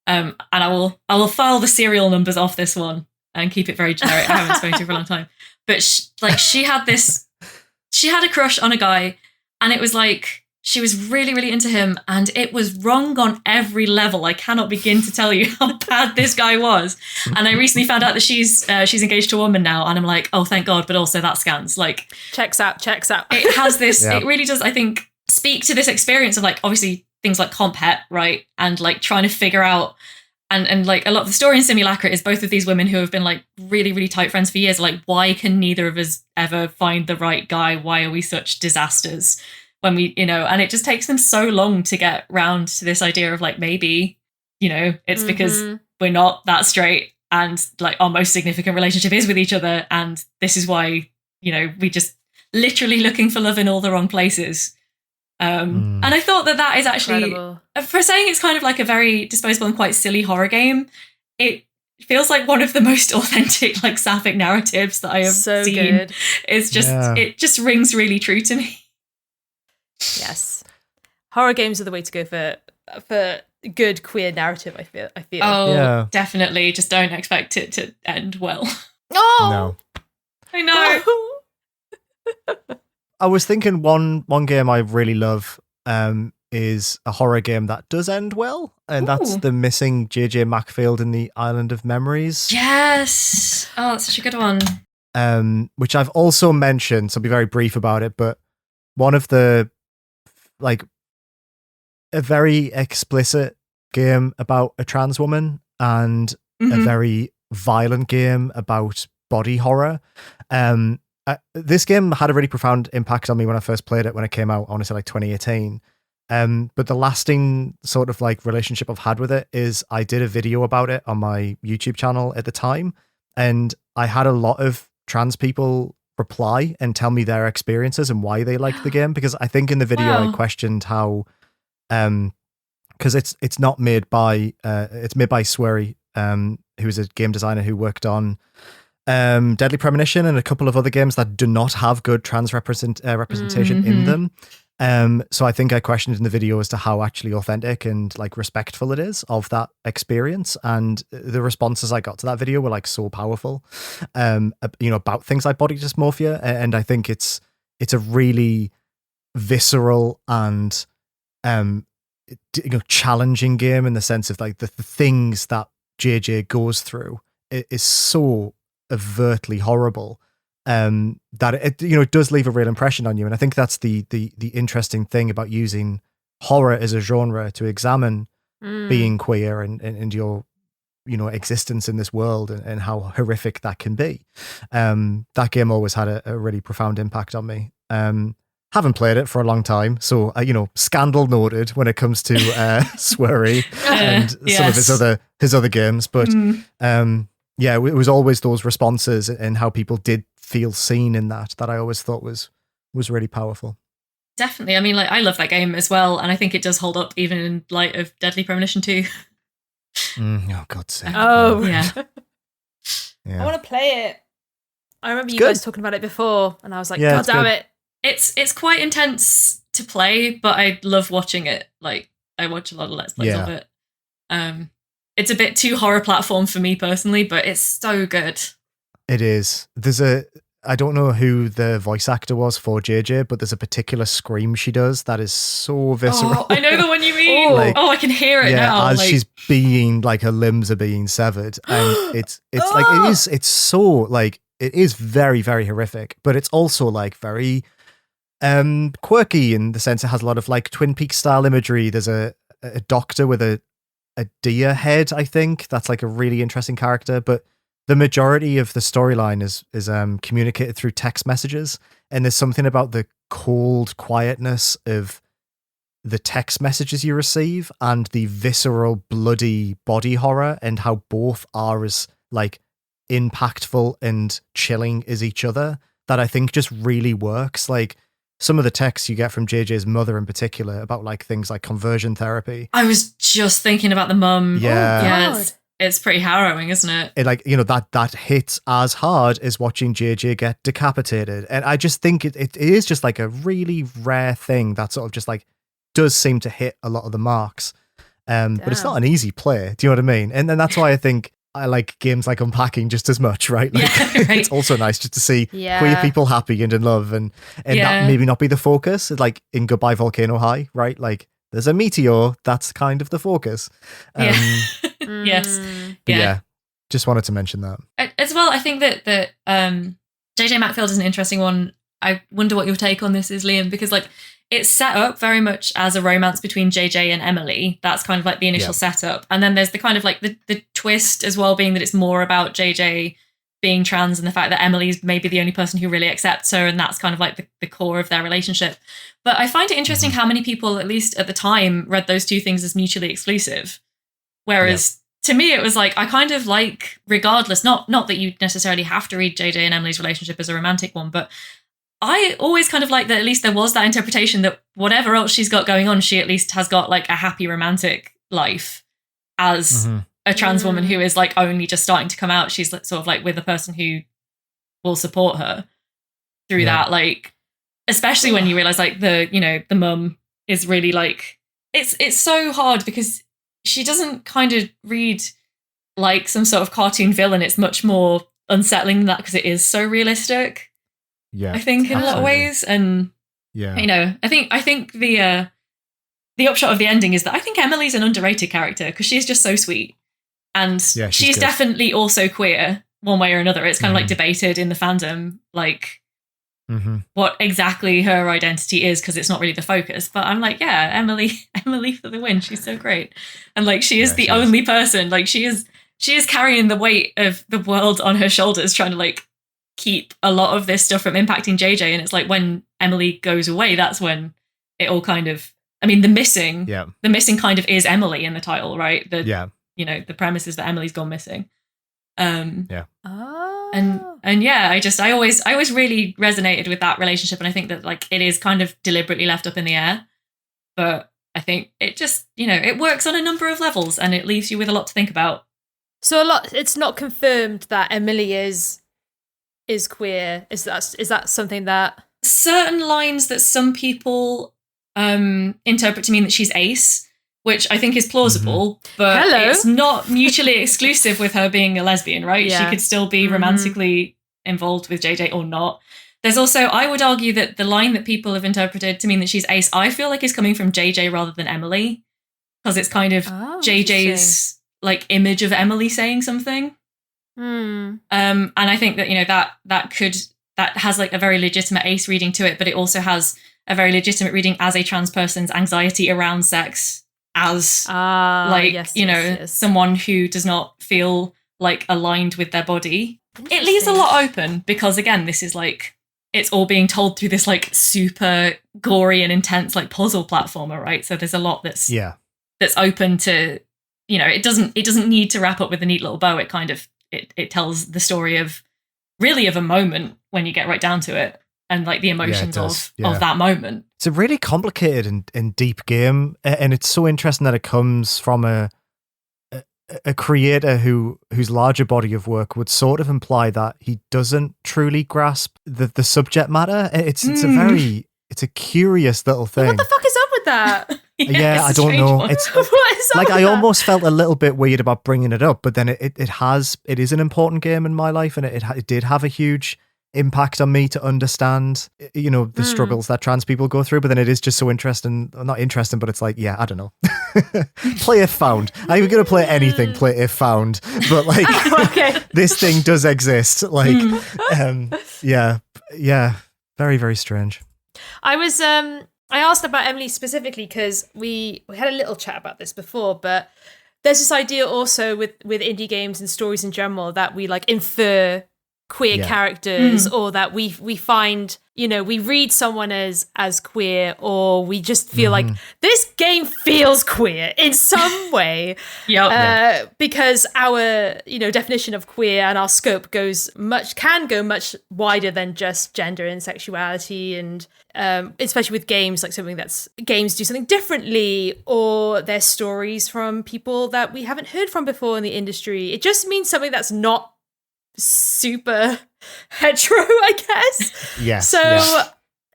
And I will file the serial numbers off this one. and keep it very generic. I haven't spoken to her for a long time. But she had a crush on a guy, and it was like, she was really, really into him, and it was wrong on every level. I cannot begin to tell you how bad this guy was. And I recently found out that she's engaged to a woman now, and I'm like, oh, thank God, but also that scans. Like, checks out. It has this, It really does, I think, speak to this experience of like, obviously things like comp het, right? And like trying to figure out, and like a lot of the story in Simulacra is both of these women who have been like really, really tight friends for years. Like, why can neither of us ever find the right guy? Why are we such disasters? When we, and it just takes them so long to get round to this idea of like, maybe, it's because we're not that straight, and like our most significant relationship is with each other. And this is why, we just literally looking for love in all the wrong places. And I thought that is actually, incredible. For saying it's kind of like a very disposable and quite silly horror game, it feels like one of the most authentic, like sapphic narratives that I have seen. Good. It's just, It just rings really true to me. Yes, horror games are the way to go for good queer narrative. I feel. Oh, definitely. Just don't expect it to end well. Oh, no. I know. I was thinking one game I really love is a horror game that does end well, and that's The Missing J.J. Macfield in the Island of Memories. Yes. Oh, that's such a good one. Which I've also mentioned, so I'll be very brief about it, but one of the like a very explicit game about a trans woman and a very violent game about body horror. This game had a really profound impact on me when I first played it, when it came out, I want to say like 2018. But the lasting sort of like relationship I've had with it is I did a video about it on my YouTube channel at the time, and I had a lot of trans people reply and tell me their experiences and why they like the game, because I think in the video I questioned how because it's not made by it's made by Swery, who's a game designer who worked on Deadly Premonition and a couple of other games that do not have good trans representation in them. So I think I questioned in the video as to how actually authentic and like respectful it is of that experience. And the responses I got to that video were like so powerful, about things like body dysmorphia. And I think it's a really visceral and, challenging game in the sense of like the things that JJ goes through is so overtly horrible. That it does leave a real impression on you, and I think that's the interesting thing about using horror as a genre to examine being queer and your existence in this world and how horrific that can be. That game always had a really profound impact on me. Haven't played it for a long time, so scandal noted when it comes to Swery and some of his other games, but yeah, it was always those responses and how people did feel seen in that I always thought was really powerful. Definitely. I mean, like, I love that game as well, and I think it does hold up even in light of Deadly Premonition 2. Oh, God's sake. Oh, yeah. I want to play it. I remember you guys talking about it before, and I was like, God damn it. It's quite intense to play, but I love watching it. Like, I watch a lot of Let's Plays of it. It's a bit too horror platform for me personally, but it's so good. It is. I don't know who the voice actor was for JJ, but there's a particular scream she does that is so visceral. Oh, I know the one you mean. I can hear it now. As she's being, like, her limbs are being severed. And it's like, it's so, like, it is very, very horrific, but it's also, like, very quirky in the sense it has a lot of, like, Twin Peaks style imagery. There's a doctor with a deer head, I think. That's, like, a really interesting character, but the majority of the storyline is communicated through text messages, and there's something about the cold quietness of the text messages you receive and the visceral, bloody body horror, and how both are as like impactful and chilling as each other, that I think just really works. Like some of the texts you get from JJ's mother in particular about like things like conversion therapy. I was just thinking about the mum. Yeah. It's pretty harrowing, isn't it? Like, that hits as hard as watching JJ get decapitated. And I just think it is just like a really rare thing that sort of just like does seem to hit a lot of the marks. But it's not an easy play. Do you know what I mean? And then that's why I think I like games like Unpacking just as much, right? Like, right. it's also nice just to see queer people happy and in love, and that maybe not be the focus. Like in Goodbye Volcano High, right? Like there's a meteor, that's kind of the focus. Yes. Yeah. Just wanted to mention that. As well, I think that JJ Macfield is an interesting one. I wonder what your take on this is, Liam, because like it's set up very much as a romance between JJ and Emily. That's kind of like the initial setup. And then there's the kind of like the twist as well, being that it's more about JJ being trans and the fact that Emily's maybe the only person who really accepts her. And that's kind of like the core of their relationship. But I find it interesting how many people, at least at the time, read those two things as mutually exclusive. Whereas to me, it was like, I kind of like, regardless, not that you necessarily have to read JJ and Emily's relationship as a romantic one, but I always kind of like that at least there was that interpretation that whatever else she's got going on, she at least has got like a happy romantic life as a trans woman who is like only just starting to come out. She's like, sort of like with a person who will support her through that, like, especially when you realize like the mum is really like, it's so hard because she doesn't kind of read like some sort of cartoon villain. It's much more unsettling than that because it is so realistic. Yeah, I think in a lot of ways, and I think the upshot of the ending is that I think Emily's an underrated character because she's just so sweet, and she's definitely also queer one way or another. It's kind of like debated in the fandom, like what exactly her identity is because it's not really the focus. But I'm like, Emily for the win. She's so great, and like she is the only person. Like she is carrying the weight of the world on her shoulders, trying to like keep a lot of this stuff from impacting JJ. And it's like when Emily goes away, that's when it all kind of, I mean, the missing kind of is Emily in the title, right? The premise is that Emily's gone missing. And I always really resonated with that relationship. And I think that like it is kind of deliberately left up in the air, but I think it just, it works on a number of levels and it leaves you with a lot to think about. So it's not confirmed that Emily is queer. Is that something that certain lines that some people interpret to mean that she's ace, which I think is plausible, but it's not mutually exclusive with her being a lesbian, right? She could still be romantically involved with JJ or not. There's also, I would argue that the line that people have interpreted to mean that she's ace, I feel like is coming from JJ rather than Emily, because it's kind of JJ's like image of Emily saying something. And I think that that has like a very legitimate ace reading to it, but it also has a very legitimate reading as a trans person's anxiety around sex, as someone who does not feel like aligned with their body. It leaves a lot open because again, this is like, it's all being told through this like super gory and intense like puzzle platformer, right? So there's a lot that's open to, it doesn't need to wrap up with a neat little bow. It kind of it tells the story of a moment when you get right down to it, and like the emotions of that moment. It's a really complicated and deep game, and it's so interesting that it comes from a creator whose larger body of work would sort of imply that he doesn't truly grasp the subject matter. It's a curious little thing. What the fuck is up with that? I don't know. It's what is like up with I that? almost felt a little bit weird about bringing it up, but then it is an important game in my life, and it did have a huge impact on me to understand, the struggles that trans people go through. But then it is just so interesting, not interesting, but it's like, I don't know. Play If Found. I'm going to play anything, play If Found, but like this thing does exist. Like, very, very strange. I asked about Emily specifically because we had a little chat about this before, but there's this idea also with indie games and stories in general that we like infer queer characters, or that we find, we read someone as queer, or we just feel like this game feels queer in some way. Because our definition of queer and our scope can go much wider than just gender and sexuality, and especially with games, like games do something differently, or they're stories from people that we haven't heard from before in the industry. It just means something that's not super hetero, I guess.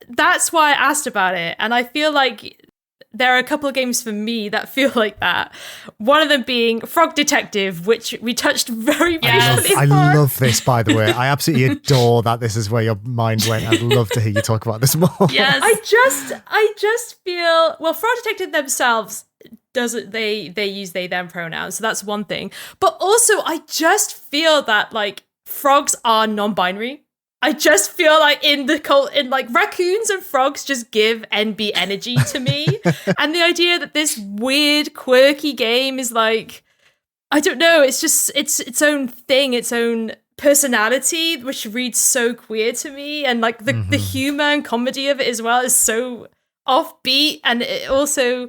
That's why I asked about it, and I feel like there are a couple of games for me that feel like that. One of them being Frog Detective, which we touched very briefly. I love this, by the way. I absolutely adore that this is where your mind went. I'd love to hear you talk about this more. Yes. I just feel, well, Frog Detective themselves they use they them pronouns, so that's one thing. But also I just feel that like frogs are non-binary. I just feel like in like raccoons and frogs just give NB energy to me. And the idea that this weird, quirky game is like, I don't know, it's just its own thing, its own personality, which reads so queer to me. And like the humor and comedy of it as well is so offbeat. And it also,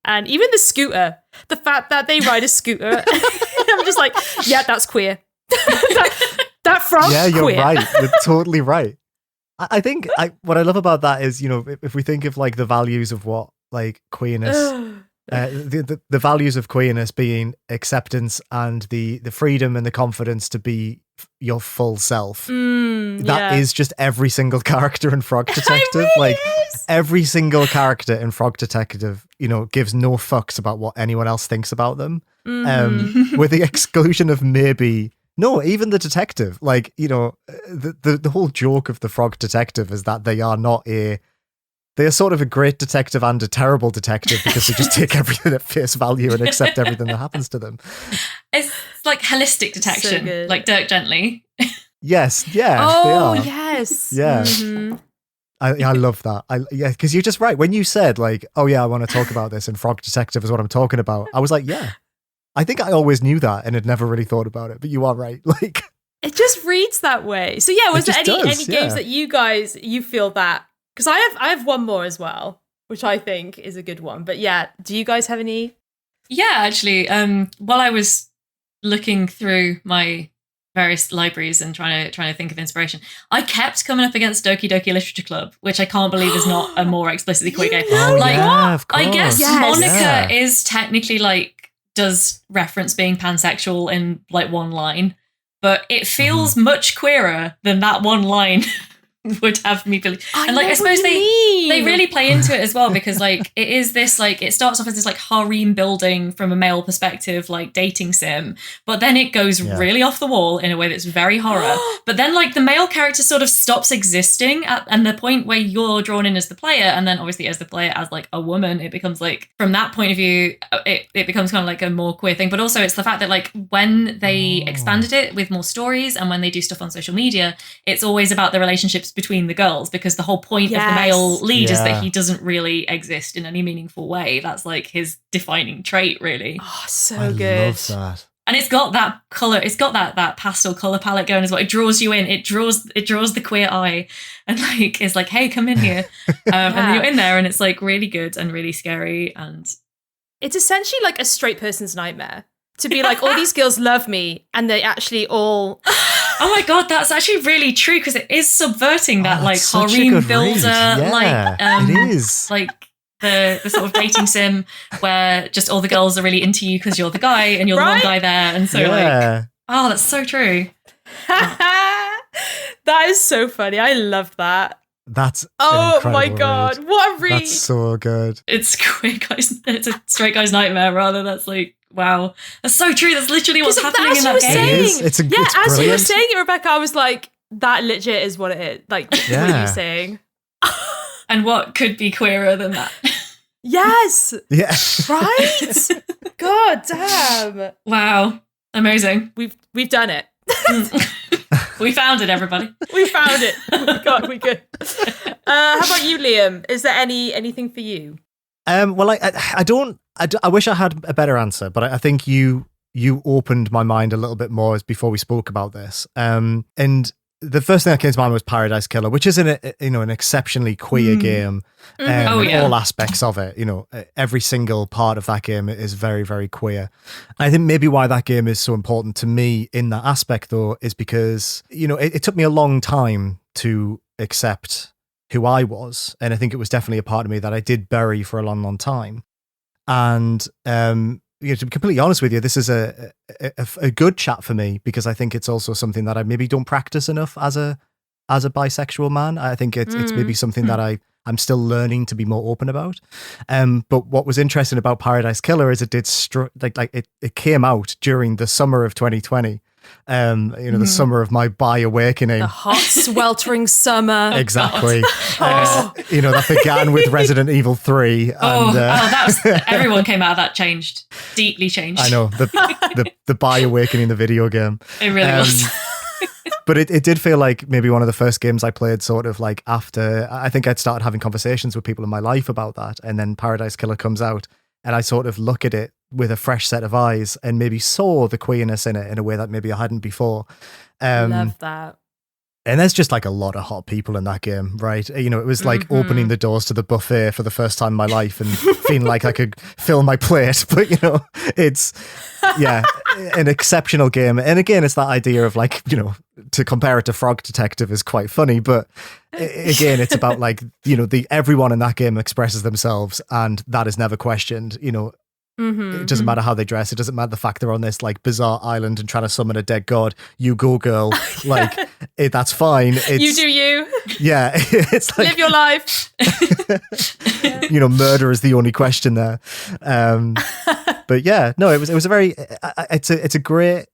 and even the scooter, the fact that they ride a scooter, I'm just like, yeah, that's queer. That frog's yeah, you're queer. right. You're totally right. I think what I love about that is, you know, if we think of like the values of what like queerness, the values of queerness being acceptance and the freedom and the confidence to be your full self. That is just every single character in Frog Detective. Really like is. every single character in Frog Detective, you know, gives no fucks about what anyone else thinks about them. With the exclusion of maybe. No, even the detective, like, you know, the whole joke of the Frog Detective is that they are sort of a great detective and a terrible detective because they just take everything at face value and accept everything that happens to them. It's like holistic detection, So good. like Dirk Gently. Yes, yeah, they Oh, are. yes. Yeah. Mhm. I love that. Because you're just right. When you said like, oh yeah, I want to talk about this and Frog Detective is what I'm talking about, I was like, yeah. I think I always knew that and had never really thought about it, but you are right. Like, It just reads that way. So yeah, was there just any does, games yeah. that you feel that? Because I have one more as well, which I think is a good one. But yeah, do you guys have any? Yeah, actually, while I was looking through my various libraries and trying to think of inspiration, I kept coming up against Doki Doki Literature Club, which I can't believe is not a more explicitly queer game. oh Like, yeah, of course. I guess Yes. Monica Yeah. is technically like does reference being pansexual in like one line, but it feels much queerer than that one line would have me believe. And like I suppose they really play into it as well, because like it is this like it starts off as this like harem building from a male perspective, like dating sim, but then it goes really off the wall in a way that's very horror. But then like the male character sort of stops existing and the point where you're drawn in as the player, and then obviously as the player as like a woman, it becomes like from that point of view it becomes kind of like a more queer thing. But also it's the fact that like when they expanded it with more stories and when they do stuff on social media, it's always about the relationships between the girls, because the whole point of the male lead is that he doesn't really exist in any meaningful way. That's like his defining trait, really. Oh, so I good. love that. And it's got that color, it's got that pastel color palette going as well. It draws you in, it draws the queer eye, and like it's like, hey, come in here. And then you're in there and it's like really good and really scary. And It's essentially like a straight person's nightmare to be like, all these girls love me, and they actually all. oh my god, that's actually really true, because it is subverting that like that's such a harem good builder, read. Yeah, like it is. like the sort of dating sim where just all the girls are really into you because you're the guy and you're the one guy there, and so like, oh, that's so true. That is so funny. I love that. That's Oh an my incredible god, read. what a read! That's so good. It's a straight guy's nightmare, rather. That's like, wow, that's so true. That's literally what's happening in that game. It is. It's as you were brilliant. saying it, Rebecca, I was like, that legit is what it is. Like, what are you saying? And what could be queerer than that? Yes, Yeah. right. God damn, Wow, amazing. we've done it. We found it, everybody. We found it. We good. How about you, Liam? Is there anything for you? Well, I wish I had a better answer, but I think you opened my mind a little bit more before we spoke about this. And the first thing that came to mind was Paradise Killer, which is an exceptionally queer game. In all aspects of it. You know, every single part of that game is very, very queer. I think maybe why that game is so important to me in that aspect, though, is because, you know, it took me a long time to accept who I was. And I think it was definitely a part of me that I did bury for a long, long time. And to be completely honest with you, this is a good chat for me, because I think it's also something that I maybe don't practice enough as a bisexual man. I think it's maybe something that I I'm still learning to be more open about. But what was interesting about Paradise Killer is it did it came out during the summer of 2020. The summer of my bi awakening. The hot, sweltering summer. Exactly. That began with Resident Evil 3. That was everyone came out of that deeply changed. I know the bi awakening, the video game. It really was. But it did feel like maybe one of the first games I played sort of like after I think I'd started having conversations with people in my life about that, and then Paradise Killer comes out, and I sort of look at it with a fresh set of eyes and maybe saw the queerness in it in a way that maybe I hadn't before. Love that. And there's just like a lot of hot people in that game, right? It was like opening the doors to the buffet for the first time in my life and feeling like I could fill my plate. But, it's, an exceptional game. And again, it's that idea of like, to compare it to Frog Detective is quite funny. But again, it's about like, everyone in that game expresses themselves and that is never questioned, It doesn't matter how they dress. It doesn't matter the fact they're on this like bizarre island and trying to summon a dead god. You go, girl. Like that's fine. You do you. Yeah, it's like live your life. Murder is the only question there. But yeah, no, it was a very. It's a great.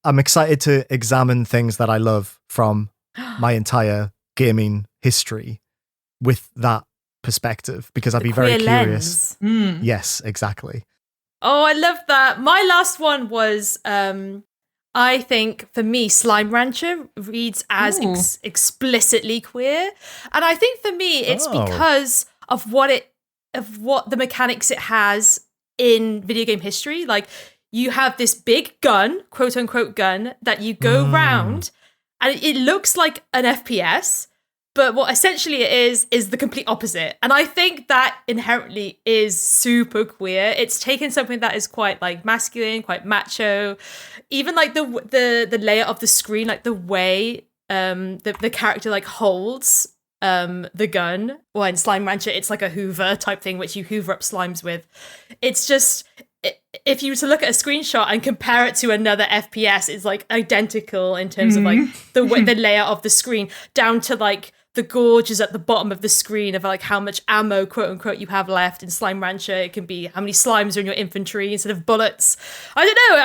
I'm excited to examine things that I love from my entire gaming history with that perspective, because I'd be very curious. Yes, exactly. Oh, I love that. My last one was I think for me Slime Rancher reads as explicitly queer, and I think for me it's because of what the mechanics it has in video game history. Like, you have this big gun, quote unquote gun, that you go round, and it looks like an FPS. But what essentially it is the complete opposite. And I think that inherently is super queer. It's taken something that is quite like masculine, quite macho. Even like the layout of the screen, like the way the character like holds the gun. Well, in Slime Rancher, it's like a Hoover type thing, which you hoover up slimes with. It's just, if you were to look at a screenshot and compare it to another FPS, it's like identical in terms of like the layout of the screen, down to like the gauges at the bottom of the screen of like how much ammo, quote unquote, you have left. In Slime Rancher, it can be how many slimes are in your infantry instead of bullets. I don't know.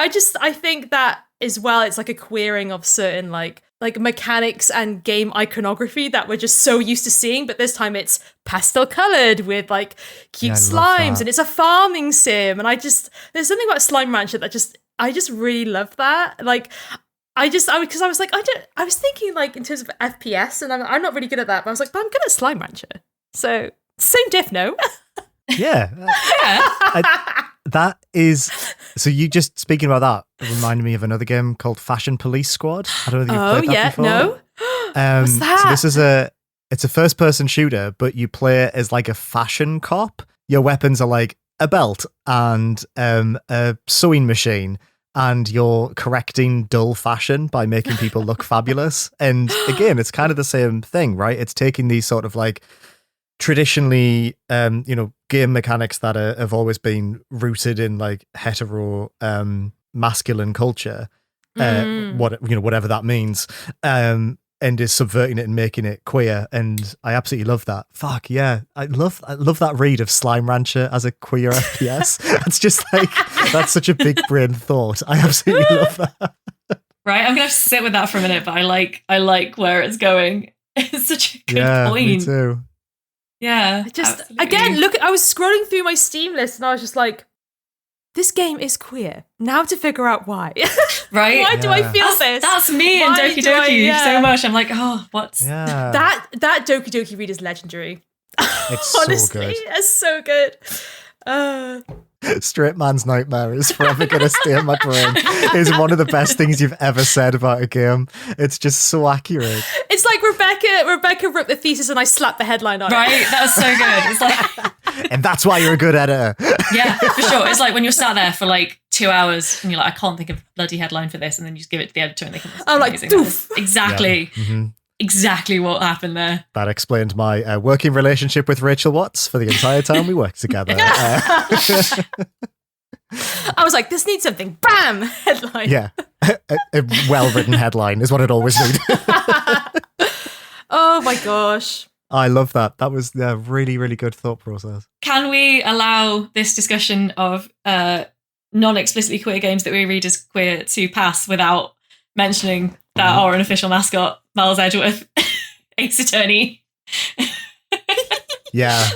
I think that as well, it's like a queering of certain like mechanics and game iconography that we're just so used to seeing, but this time it's pastel colored with like cute slimes, and it's a farming sim. And there's something about Slime Rancher that I just really love that. Like, because I was thinking like in terms of FPS, and I'm not really good at that, but I was like, but I'm good at Slime Rancher. So same diff, no? Yeah. That is, so you just speaking about that reminded me of another game called Fashion Police Squad. I don't know if you've played that before. No. What's that? So this is it's a first person shooter, but you play as like a fashion cop. Your weapons are like a belt and a sewing machine, and you're correcting dull fashion by making people look fabulous. And again, it's kind of the same thing, right? It's taking these sort of like traditionally, game mechanics that have always been rooted in like hetero, masculine culture, whatever that means, and is subverting it and making it queer. And I absolutely love that. Fuck yeah, I love that read of Slime Rancher as a queer FPS. It's just like, that's such a big brain thought. I absolutely love that. Right, I'm gonna have to sit with that for a minute, but I like where it's going. It's such a good point. Me too. Yeah, again, look, I was scrolling through my Steam list and I was just like, this game is queer. Now to figure out why. Right? Why do I feel this? That's me and Doki Doki so much. I'm like, oh, what's that Doki Doki read is legendary. It's honestly, it's so good. Straight man's nightmare is forever going to stay in my brain. It's one of the best things you've ever said about a game. It's just so accurate. It's like Rebecca wrote the thesis and I slapped the headline on it. Right? That was so good. It's like, and that's why you're a good editor. Yeah, for sure. It's like when you're sat there for like 2 hours and you're like, I can't think of a bloody headline for this, and then you just give it to the editor and they can. I'm like, doof. Exactly. Yeah. Mm-hmm. Exactly what happened there. That explained my working relationship with Rachel Watts for the entire time we worked together. I was like, this needs something. Bam! Headline. Yeah. A well-written headline is what it always needs. Oh my gosh. I love that. That was a really, really good thought process. Can we allow this discussion of non-explicitly queer games that we read as queer to pass without mentioning that our unofficial mascot, Miles Edgeworth, Ace Attorney? Yeah.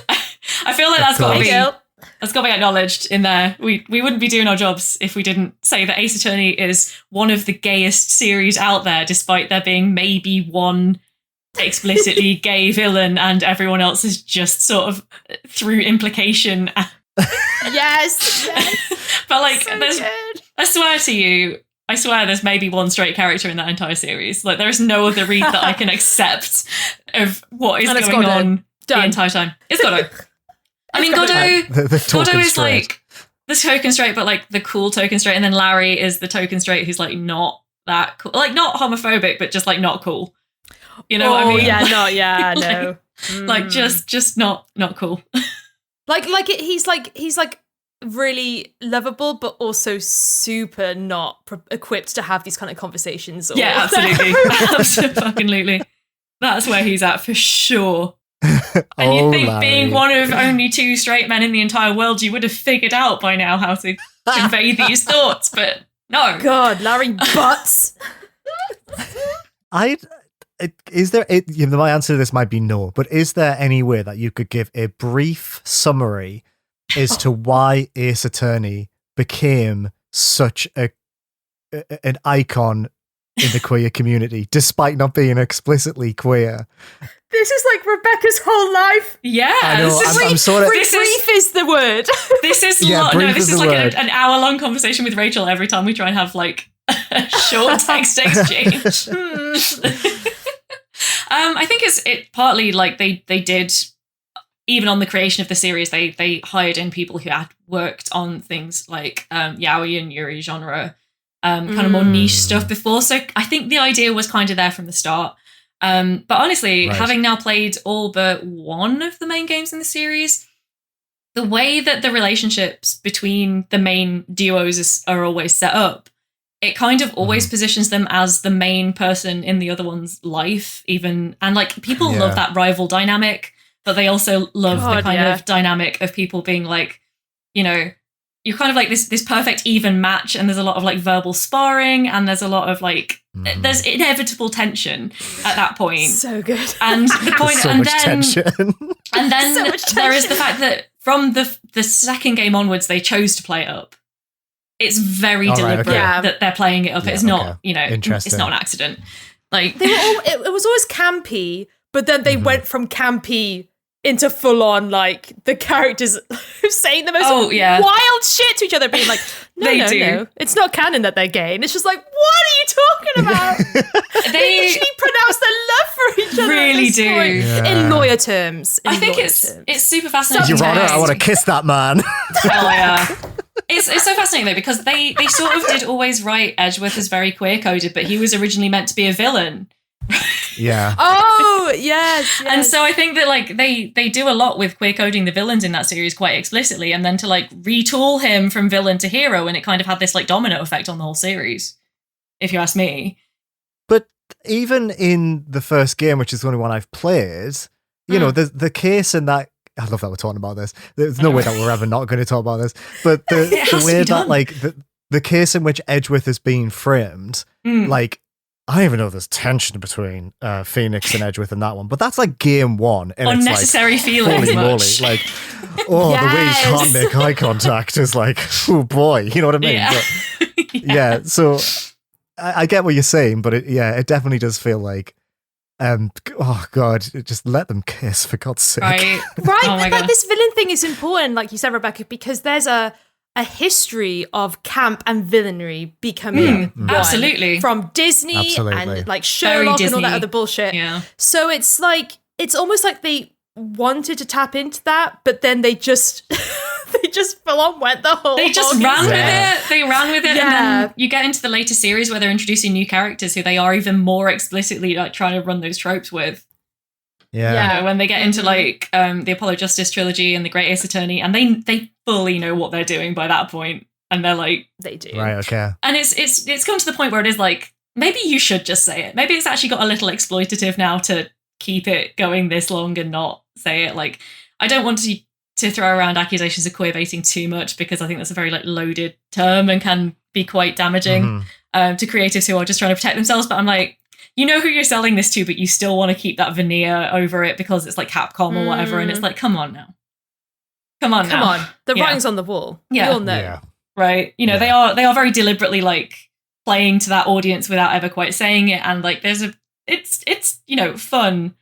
I feel like that's got to be acknowledged in there. We wouldn't be doing our jobs if we didn't say that Ace Attorney is one of the gayest series out there, despite there being maybe one explicitly gay villain and everyone else is just sort of through implication. Yes. But like, So there's, good. I swear to you, there's maybe one straight character in that entire series. Like, there is no other read that I can accept of what is going on the entire time. It's Godot. I mean, Godot, Godot is like the token straight, but like the cool token straight, and then Larry is the token straight who's like not that cool, like not homophobic, but just like not cool. You know what I mean? Yeah, no. Like just not cool. He's really lovable, but also super not equipped to have these kind of conversations. Yeah, absolutely. Absolutely. That's where he's at for sure. And you think Larry. being one of only 2 straight men in the entire world, you would have figured out by now how to convey these thoughts, but no. God, Larry Butts. My answer to this might be no, but is there any way that you could give a brief summary as to why Ace Attorney became such an icon in the queer community, despite not being explicitly queer? This is like Rebecca's whole life. Yeah, I know. I'm sort of. Brief is the word. This is this is like an hour-long conversation with Rachel every time we try and have like a short text exchange. I think it partly like they did, even on the creation of the series, they hired in people who had worked on things like yaoi and yuri genre, kind of more niche stuff before. So I think the idea was kind of there from the start. But honestly, having now played all but one of the main games in the series, the way that the relationships between the main duos are always set up, it kind of always positions them as the main person in the other one's life, even. And like, people love that rival dynamic, but they also love the kind of dynamic of people being like, you know, you're kind of like this perfect even match, and there's a lot of like verbal sparring, and there's a lot of like there's inevitable tension at that point. So good. And the point, so and much then tension. And then So much there is tension. the fact that from the second game onwards, they chose to play it up. It's very deliberate that they're playing it up. It's not, you know, it's not an accident. Like it was always campy, but then they went from campy into full on, like, the characters saying the most wild shit to each other, being like, no, it's not canon that they're gay. And it's just like, what are you talking about? They usually pronounce their love for each other. Really do. In lawyer terms. I think it's super fascinating. Your Honor, I want to kiss that man. Oh, yeah. It's so fascinating, though, because they sort of did always write Edgeworth as very queer-coded, but he was originally meant to be a villain. Yeah. Oh, yes. And so I think that like they do a lot with queer coding the villains in that series quite explicitly, and then to like retool him from villain to hero, and it kind of had this like domino effect on the whole series, if you ask me. But even in the first game, which is the only one I've played, you know, the case in that, I love that we're talking about this. There's no way that we're ever not going to talk about this. But the way that like the case in which Edgeworth is being framed, like, I don't even know if there's tension between Phoenix and Edgeworth in that one, but that's like game one. And unnecessary it's like, feelings. holy moly. Like, the way you can't make eye contact is like, oh boy, you know what I mean? Yeah. But, so I get what you're saying, but it definitely does feel like, oh god, just let them kiss, for God's sake. Right. Oh my God. This villain thing is important, like you said, Rebecca, because there's a history of camp and villainry becoming one. Absolutely. From Disney and like Sherlock and all that other bullshit. Yeah. So it's like, it's almost like they wanted to tap into that, but then they just full on went the whole They just ran with it. They ran with it. Yeah. And then you get into the later series where they're introducing new characters who they are even more explicitly like trying to run those tropes with. Yeah. You know, when they get into like the Apollo Justice trilogy and the Great Ace Attorney, and they fully know what they're doing by that point, and they're like, they do, right? Okay. And it's come to the point where it is like, maybe you should just say it. Maybe it's actually got a little exploitative now to keep it going this long and not say it. Like, I don't want to throw around accusations of queerbaiting too much, because I think that's a very like loaded term and can be quite damaging to creatives who are just trying to protect themselves. But I'm like, you know who you're selling this to, but you still want to keep that veneer over it because it's like Capcom or whatever. And it's like, come on now. Come on. The writing's on the wall. Yeah. We all know. Yeah. Right. You know, they are very deliberately like playing to that audience without ever quite saying it. And like, it's, you know, fun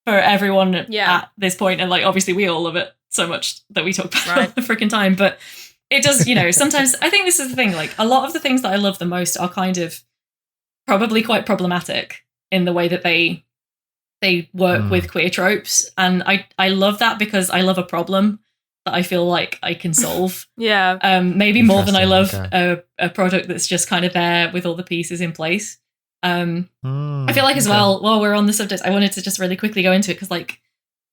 for everyone at this point. And like, obviously we all love it so much that we talk about it all the freaking time. But it does, you know, sometimes I think this is the thing, like a lot of the things that I love the most are kind of probably quite problematic in the way that they work with queer tropes. And I love that because I love a problem that I feel like I can solve. Maybe more than I love a product that's just kind of there with all the pieces in place. I feel like as well, while we're on the subject, I wanted to just really quickly go into it because like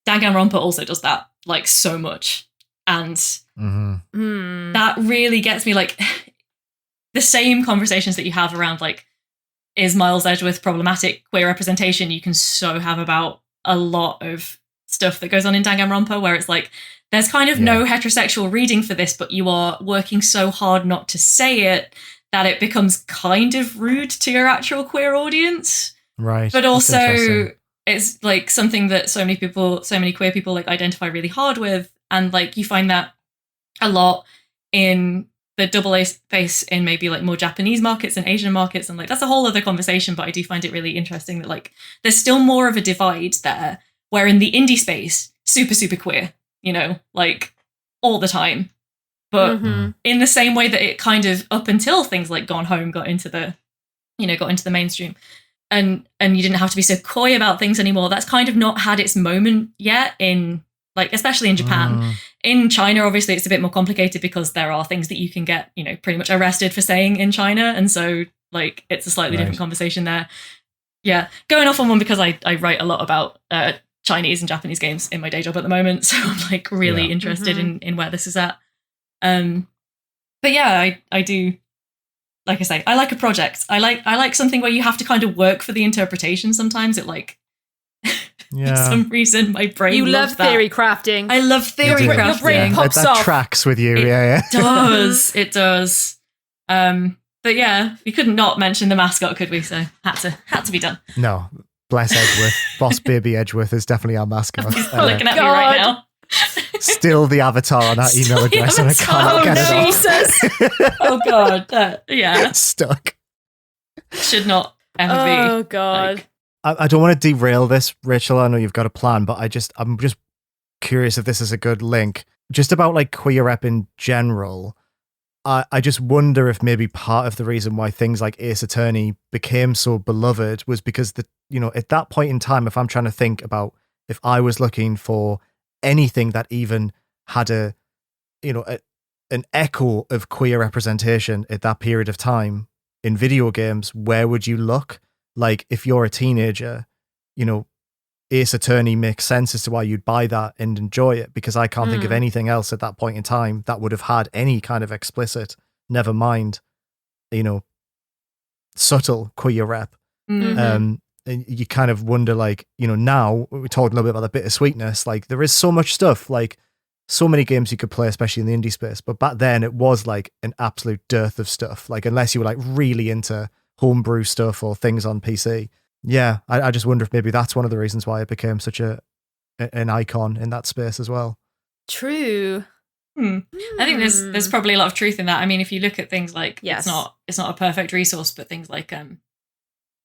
Danganronpa also does that like so much. And that really gets me, like the same conversations that you have around like, is Miles Edgeworth problematic queer representation? You can so have about a lot of stuff that goes on in Danganronpa where it's like, there's kind of no heterosexual reading for this, but you are working so hard not to say it that it becomes kind of rude to your actual queer audience. Right. But also it's like something that so many queer people like identify really hard with. And like, you find that a lot in the AA space in maybe like more Japanese markets and Asian markets. And like, that's a whole other conversation, but I do find it really interesting that like, there's still more of a divide there, where in the indie space, super, super queer, you know, like all the time. But in the same way that it kind of, up until things like Gone Home got into the mainstream and you didn't have to be so coy about things anymore. That's kind of not had its moment yet in like, especially in Japan. In China, obviously, it's a bit more complicated because there are things that you can get, you know, pretty much arrested for saying in China. And so, like, it's a slightly different conversation there. Yeah. Going off on one because I write a lot about Chinese and Japanese games in my day job at the moment. So I'm, like, really interested in where this is at. But yeah, I do, like I say, I like a project. I like something where you have to kind of work for the interpretation sometimes. It, like, for some reason, my brain You love that. Theory crafting. I love theory crafting. Your brain pops that off. tracks with you. It does. It does. But yeah, we couldn't not mention the mascot, could we? So had to be done. No, bless Edgeworth. Boss Baby Edgeworth is definitely our mascot. Looking at me right now. Still the avatar on that email address, and I can't get it Jesus. Oh God. Yeah. Stuck. Should not ever be. Oh God. Like, I don't want to derail this, Rachel. I know you've got a plan, but I'm just curious if this is a good link. Just about like queer rep in general. I just wonder if maybe part of the reason why things like Ace Attorney became so beloved was because at that point in time, if I'm trying to think about if I was looking for anything that even had an echo of queer representation at that period of time in video games, where would you look? Like, if you're a teenager, Ace Attorney makes sense as to why you'd buy that and enjoy it, because I can't think of anything else at that point in time that would have had any kind of explicit, never mind, subtle queer rep. And you kind of wonder, like, now we're talking a little bit about the bittersweetness. Like, there is so much stuff, like so many games you could play, especially in the indie space. But back then it was like an absolute dearth of stuff. Like, unless you were like really into homebrew stuff or things on PC. Yeah, I just wonder if maybe that's one of the reasons why it became such an icon in that space as well. True. I think there's probably a lot of truth in that. I mean, if you look at things like, yes. it's not a perfect resource, but things like go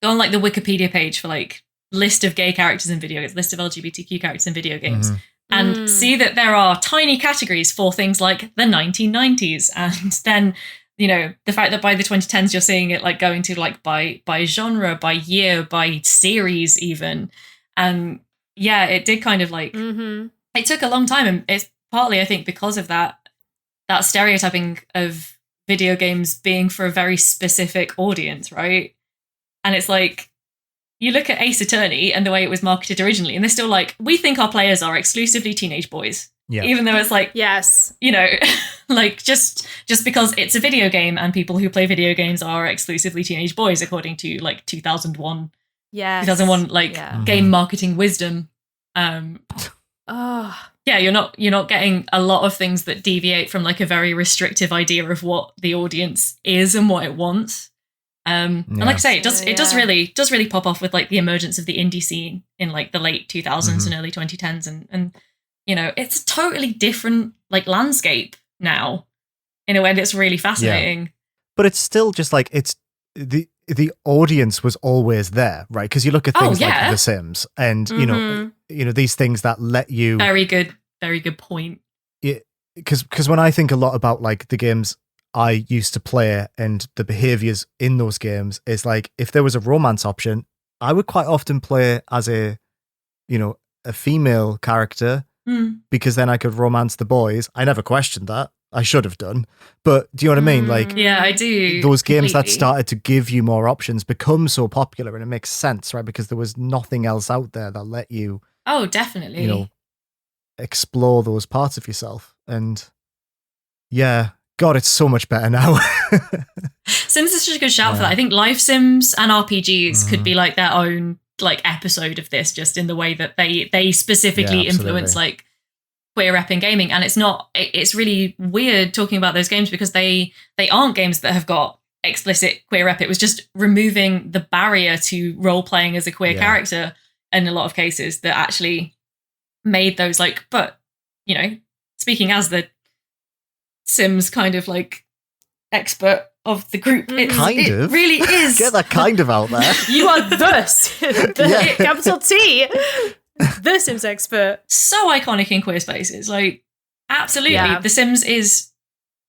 on like the Wikipedia page for like list of gay characters in video games, list of LGBTQ characters in video games, and see that there are tiny categories for things like the 1990s, and then the fact that by the 2010s you're seeing it like going to like by genre, by year, by series even. And yeah, it did kind of like, it took a long time, and it's partly, I think, because of that stereotyping of video games being for a very specific audience, right? And it's like, you look at Ace Attorney and the way it was marketed originally, and they're still like, we think our players are exclusively teenage boys. Yeah. Even though it's like, yes, like just because it's a video game and people who play video games are exclusively teenage boys, according to like 2001 Yes. 2001, like game marketing wisdom. Yeah, you're not getting a lot of things that deviate from like a very restrictive idea of what the audience is and what it wants. And like I say, it does really pop off with like the emergence of the indie scene in like the late 2000s and early 2010s, and you know, it's a totally different like landscape now in a way that's really fascinating. Yeah. But it's still just like it's the audience was always there, right? Because you look at things like The Sims, and you know these things that let you. Very good point. Yeah, because when I think a lot about like the games I used to play and the behaviors in those games, is like if there was a romance option, I would quite often play as a female character because then I could romance the boys. I never questioned that. I should have done. But do you know what I mean? Like, yeah, I do. Those games that started to give you more options become so popular, and it makes sense, right? Because there was nothing else out there that let you. Oh, definitely. Explore those parts of yourself. And yeah, God, it's so much better now. Sims is such a good shout for that. I think life sims and RPGs could be like their own like episode of this, just in the way that they specifically influence like queer rep in gaming. And it's really weird talking about those games because they aren't games that have got explicit queer rep. It was just removing the barrier to role playing as a queer character in a lot of cases that actually made those like, but speaking as the Sims kind of like expert of the group, it really is. Get that kind of out there. You are the capital T, the Sims expert. So iconic in queer spaces, like absolutely. Yeah. The Sims is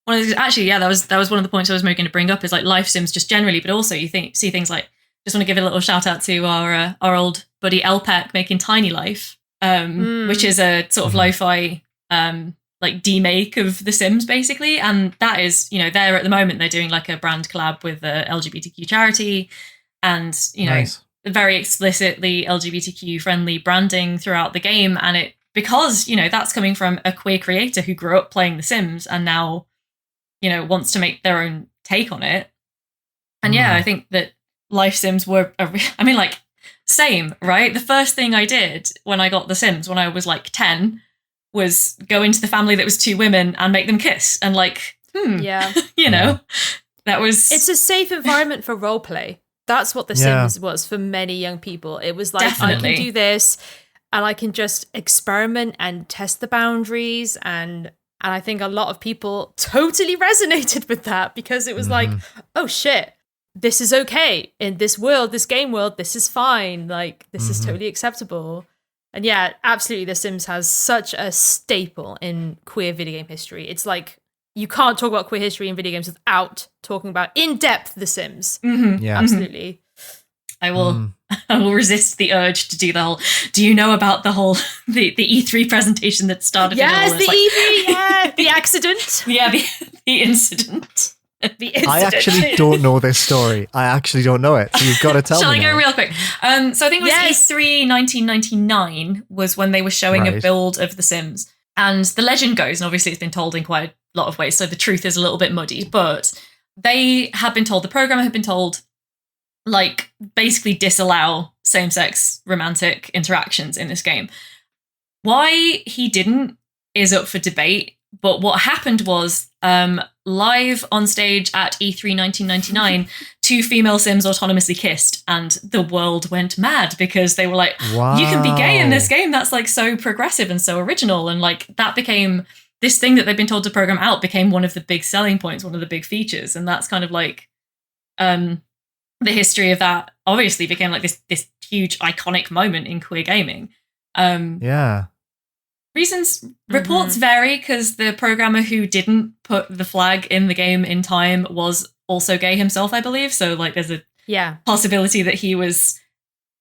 one of the, actually, that was one of the points I was going to bring up, is like life Sims just generally, but also you see things like, just want to give a little shout out to our old buddy Elpec making Tiny Life, which is a sort of lo-fi like demake of The Sims basically, and that is they're at the moment they're doing like a brand collab with a LGBTQ charity, and nice. Very explicitly LGBTQ friendly branding throughout the game, and it because that's coming from a queer creator who grew up playing The Sims and now wants to make their own take on it. And I think that life Sims were same, right? The first thing I did when I got The Sims when I was like 10 was go into the family that was two women and make them kiss, and like that was, it's a safe environment for role play. That's what The Sims was for many young people. It was like, definitely. I can do this and I can just experiment and test the boundaries, and I think a lot of people totally resonated with that because it was like, oh shit, this is okay in this world, this game world, this is fine, like this is totally acceptable. And yeah, absolutely, The Sims has such a staple in queer video game history. It's like, you can't talk about queer history in video games without talking about in-depth The Sims. Yeah, absolutely. I will resist the urge to do the whole, do you know about the whole, the E3 presentation that started? Yes, the E3, the accident. Yeah, the incident. I actually don't know this story. I actually don't know it. So you've got to tell me. Shall I go real quick? So I think it was E3 1999 was when they were showing a build of The Sims. And the legend goes, and obviously it's been told in quite a lot of ways, so the truth is a little bit muddy, but they had been told, the programmer had been told, like, basically disallow same-sex romantic interactions in this game. Why he didn't is up for debate, but what happened was, live on stage at E3 1999, two female Sims autonomously kissed, and the world went mad because they were like, wow, you can be gay in this game. That's like so progressive and so original. And like that became this thing that they've been told to program out, became one of the big selling points, one of the big features. And that's kind of like the history of that obviously became like this huge iconic moment in queer gaming. Reports vary because the programmer who didn't put the flag in the game in time was also gay himself, I believe. So like there's a possibility that he was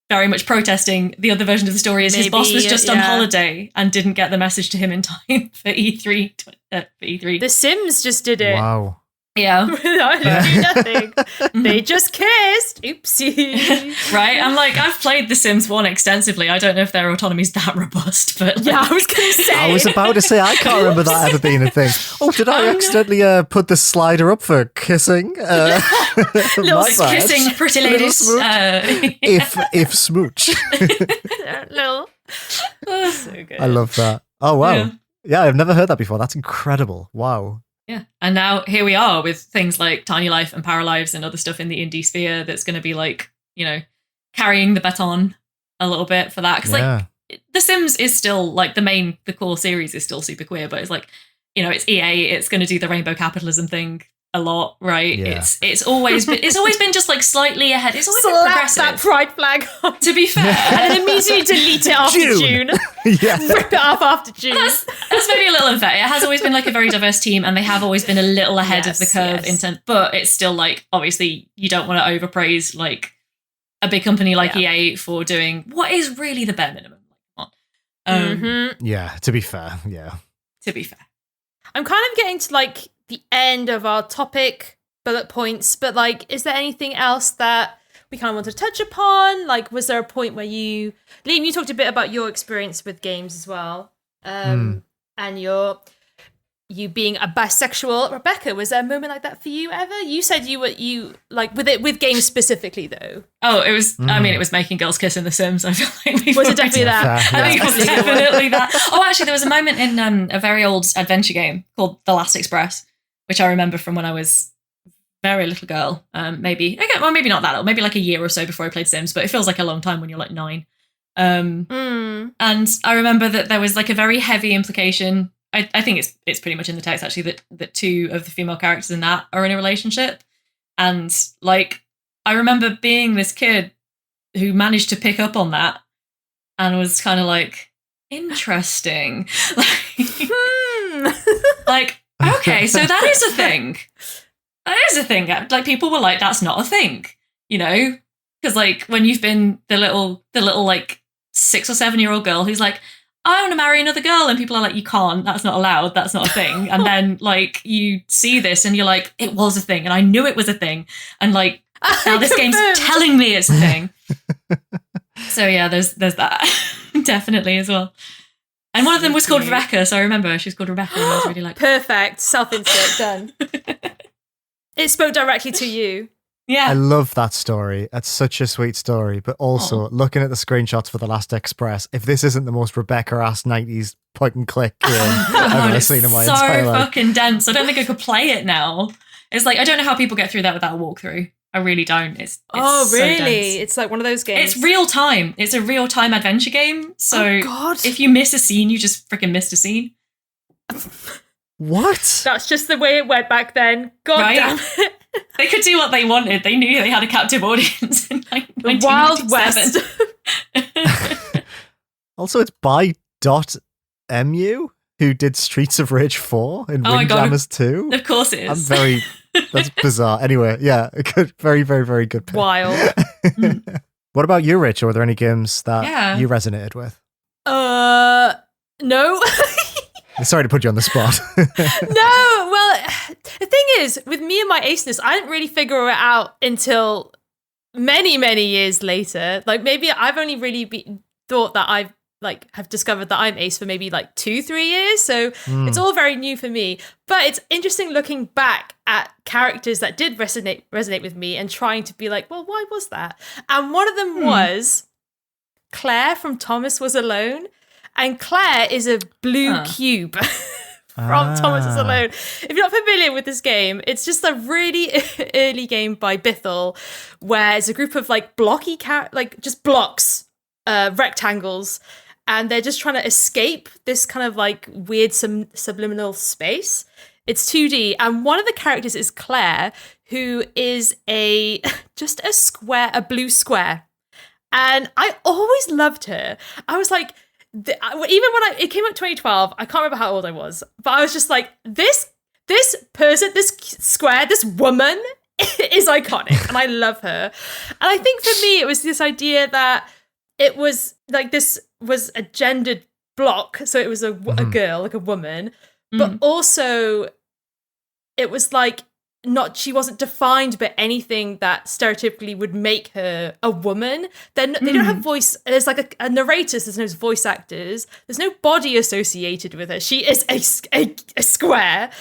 very much protesting. The other version of the story is his boss was just on holiday and didn't get the message to him in time for E3. The Sims just did it. Wow. Yeah. Without doing nothing. They just kissed. Oopsie. Right? I'm like, I've played The Sims 1 extensively. I don't know if their autonomy's that robust, but Yeah, I was going to say. I was about to say, I can't remember that ever being a thing. Oh, did I accidentally put the slider up for kissing? Little My bad. kissing pretty Little ladies. smooch. If smooch. Little. So good. I love that. Oh, wow. Yeah, I've never heard that before. That's incredible. Wow. Yeah. And now here we are with things like Tiny Life and Paralives and other stuff in the indie sphere that's going to be like, you know, carrying the baton a little bit for that. Because like The Sims is still like the core series is still super queer, but it's like, you know, it's EA, it's going to do the rainbow capitalism thing a lot, right? Yeah. It's always been just like slightly ahead. It's always been Slap progressive. that pride flag on. To be fair. And then immediately delete it after June. Yeah. Rip it off after June. That's maybe a little unfair. It has always been like a very diverse team, and they have always been a little ahead of the curve in terms, but it's still like, obviously you don't want to overpraise like a big company like EA for doing what is really the bare minimum. Yeah, to be fair. Yeah. To be fair. I'm kind of getting to like the end of our topic bullet points, but like, is there anything else that we kind of want to touch upon? Like, was there a point where Liam, you talked a bit about your experience with games as well, and you being a bisexual. Rebecca, was there a moment like that for you ever? You said you like with games specifically though. Oh, it was. I mean, it was making girls kiss in The Sims. I feel like was it definitely that? I think it was definitely that. Oh, actually, there was a moment in a very old adventure game called The Last Express, which I remember from when I was a very little girl. Maybe not that old. Maybe like a year or so before I played Sims. But it feels like a long time when you're like 9. And I remember that there was like a very heavy implication. I think it's pretty much in the text actually that 2 of the female characters in that are in a relationship. And like, I remember being this kid who managed to pick up on that and was kind of like, interesting. Like, okay, so that is a thing. That is a thing. Like, people were like, that's not a thing, you know? Because like, when you've been the little like 6 or 7-year-old girl who's like, I want to marry another girl, and people are like, you can't, that's not allowed, that's not a thing. And then like you see this and you're like, it was a thing, and I knew it was a thing, and like now this game's telling me it's a thing. So yeah, there's that definitely as well. And one of them was called Rebecca, so I remember she was called Rebecca, and I was really like, perfect, self-insert done. It spoke directly to you. Yeah. I love that story. That's such a sweet story. But also, looking at the screenshots for The Last Express, if this isn't the most Rebecca-ass 90s point and click game I've ever seen in my entire life. So fucking dense. I don't think I could play it now. It's like, I don't know how people get through that without a walkthrough. I really don't. It's oh, so really? dense. It's like one of those games. It's real time. It's a real time adventure game. So if you miss a scene, you just freaking missed a scene. What? That's just the way it went back then. God damn it. They could do what they wanted. They knew they had a captive audience in like the Wild West. Also, it's by .mu, who did Streets of Rage 4 and Windjammers 2. Of course it is. That's bizarre. Anyway, yeah, good, very, very, very good pick. Wild. What about you, Rich? Or were there any games that you resonated with? No. Sorry to put you on the spot. No, well, the thing is, with me and my aceness, I didn't really figure it out until many, many years later. Like, maybe I've only really thought that I've like have discovered that I'm ace for maybe like 2-3 years. So it's all very new for me. But it's interesting looking back at characters that did resonate with me and trying to be like, well, why was that? And one of them was Claire from Thomas Was Alone. And Claire is a blue cube from Thomas Was Alone. If you're not familiar with this game, it's just a really early game by Bithell, where it's a group of like blocky, like just blocks, rectangles, and they're just trying to escape this kind of like weird subliminal space. It's 2D, and one of the characters is Claire, who is just a blue square. And I always loved her. I was like, even when it came out 2012, I can't remember how old I was, but I was just like, this person, this square, this woman is iconic, and I love her. And I think for me, it was this idea that it was like, this was a gendered block, so it was a girl, like a woman, but also it was like she wasn't defined by anything that stereotypically would make her a woman. Then they don't have voice. There's like a narrator. So there's no voice actors. There's no body associated with her. She is a square.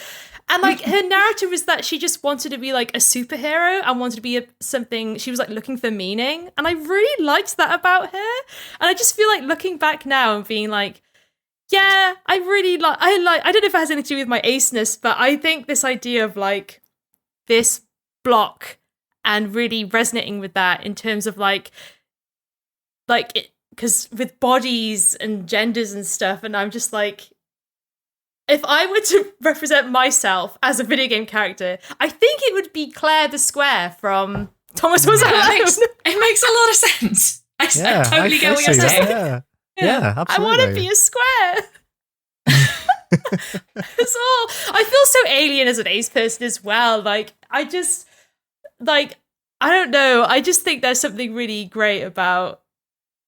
And like her narrative was that she just wanted to be like a superhero and wanted to be something. She was like looking for meaning, and I really liked that about her. And I just feel like looking back now and being like, yeah, I really like. I don't know if it has anything to do with my aceness, but I think this idea of like this block and really resonating with that in terms of like because with bodies and genders and stuff, and I'm just like, if I were to represent myself as a video game character, I think it would be Claire the Square from Thomas Was Alone. It makes a lot of sense. I totally get what you're saying. Yeah, absolutely. I want to be a square. That's all. I feel so alien as an ace person as well. Like, I just, like, I don't know. I just think there's something really great about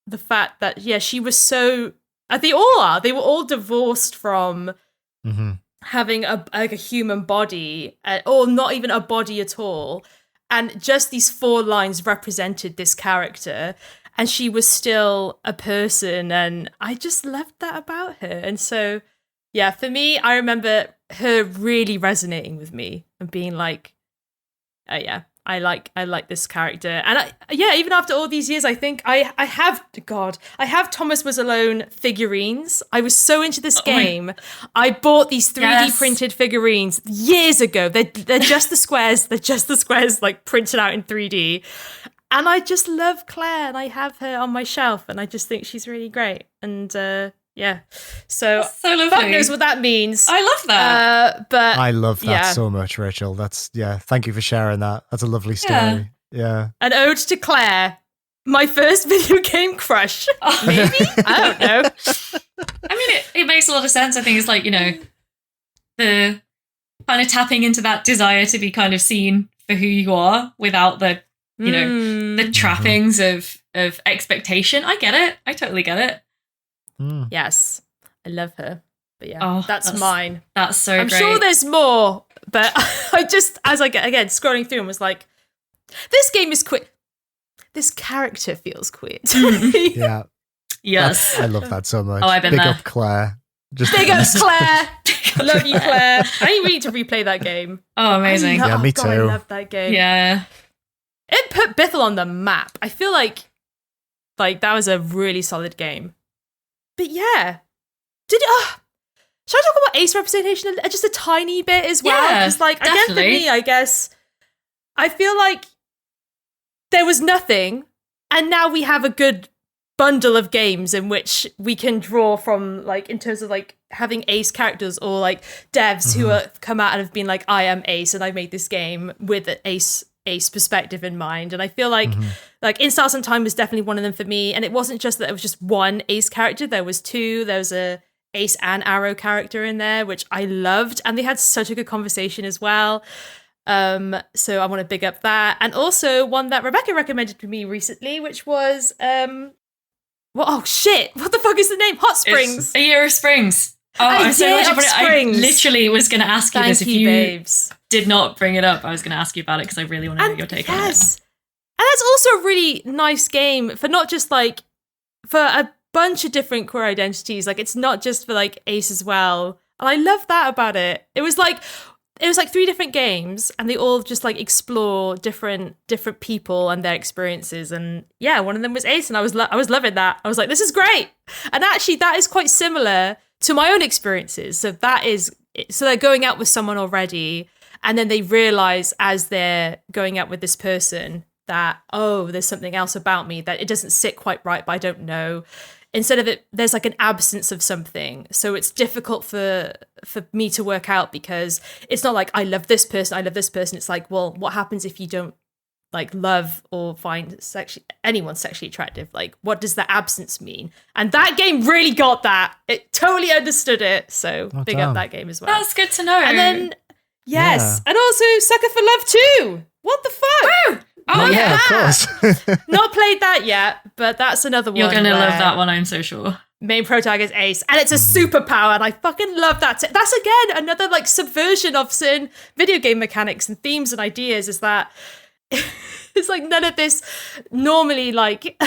the fact that, yeah, she was so, they all are. They were all divorced from having a human body, or not even a body at all. And just these 4 lines represented this character. And she was still a person, and I just loved that about her. And so, yeah, for me, I remember her really resonating with me and being like, yeah, I like this character. And even after all these years, I think I have Thomas Was Alone figurines. I was so into this game. I bought these 3D printed figurines years ago. They're just the squares. They're just the squares like printed out in 3D. And I just love Claire, and I have her on my shelf, and I just think she's really great. And yeah, so lovely. Fuck knows what that means. I love that. But I love that so much, Rachel. Thank you for sharing that. That's a lovely story. Yeah. An ode to Claire, my first video game crush. Maybe? I don't know. I mean, it makes a lot of sense. I think it's like, the kind of tapping into that desire to be kind of seen for who you are without the the trappings of expectation. I get it. I totally get it. Yes. I love her. But yeah, that's mine. That's so I'm great. sure there's more, but I just, as I get, again, scrolling through and was like, this game is queer. This character feels queer to me. Yeah. Yes. I love that so much. Oh, I've been Big there. up Claire. Big up Claire. I love you, Claire. I need to replay that game. Oh, amazing. Me too. I love that game. Yeah. It put Bithell on the map. I feel like that was a really solid game. But yeah. Should I talk about ace representation just a tiny bit as well? Yeah, Because again, for me, I guess, I feel like there was nothing, and now we have a good bundle of games in which we can draw from, in terms of having ace characters, or devs who have come out and have been like, I am ace and I made this game with an ace perspective in mind. And I feel like In Stars and Time was definitely one of them for me. And it wasn't just that it was just one ace character. There was 2. There was a ace and arrow character in there, which I loved. And they had such a good conversation as well. So I want to big up that. And also one that Rebecca recommended to me recently, which was, what the fuck is the name? Hot Springs. It's A Year of Springs. Oh, I'm so glad you put it. I literally was going to ask you this if you babes. Did not bring it up. I was going to ask you about it because I really want to know your take on it. And that's also a really nice game for not just for a bunch of different queer identities. It's not just for ace as well. And I love that about it. It was 3 different games, and they all just explore different people and their experiences. And yeah, one of them was ace, and I was loving that. I was like, this is great. And actually, that is quite similar to my own experiences. So they're going out with someone already, and then they realize as they're going out with this person that, there's something else about me, that it doesn't sit quite right, but I don't know. Instead of it, there's an absence of something. So it's difficult for me to work out, because it's not I love this person. It's well, what happens if you don't love or find anyone sexually attractive? What does the absence mean? And that game really got that. It totally understood it. So big up that game as well. That's good to know. And then, yes. Yeah. And also Sucker for Love 2. What the fuck? Woo! Oh, yeah, of course. Not played that yet, but that's another one. You're going to love that one, I'm so sure. main protagonist Ace, and it's a superpower, and I fucking love that. That's again another like subversion of certain video game mechanics and themes and ideas, is that it's like none of this normally like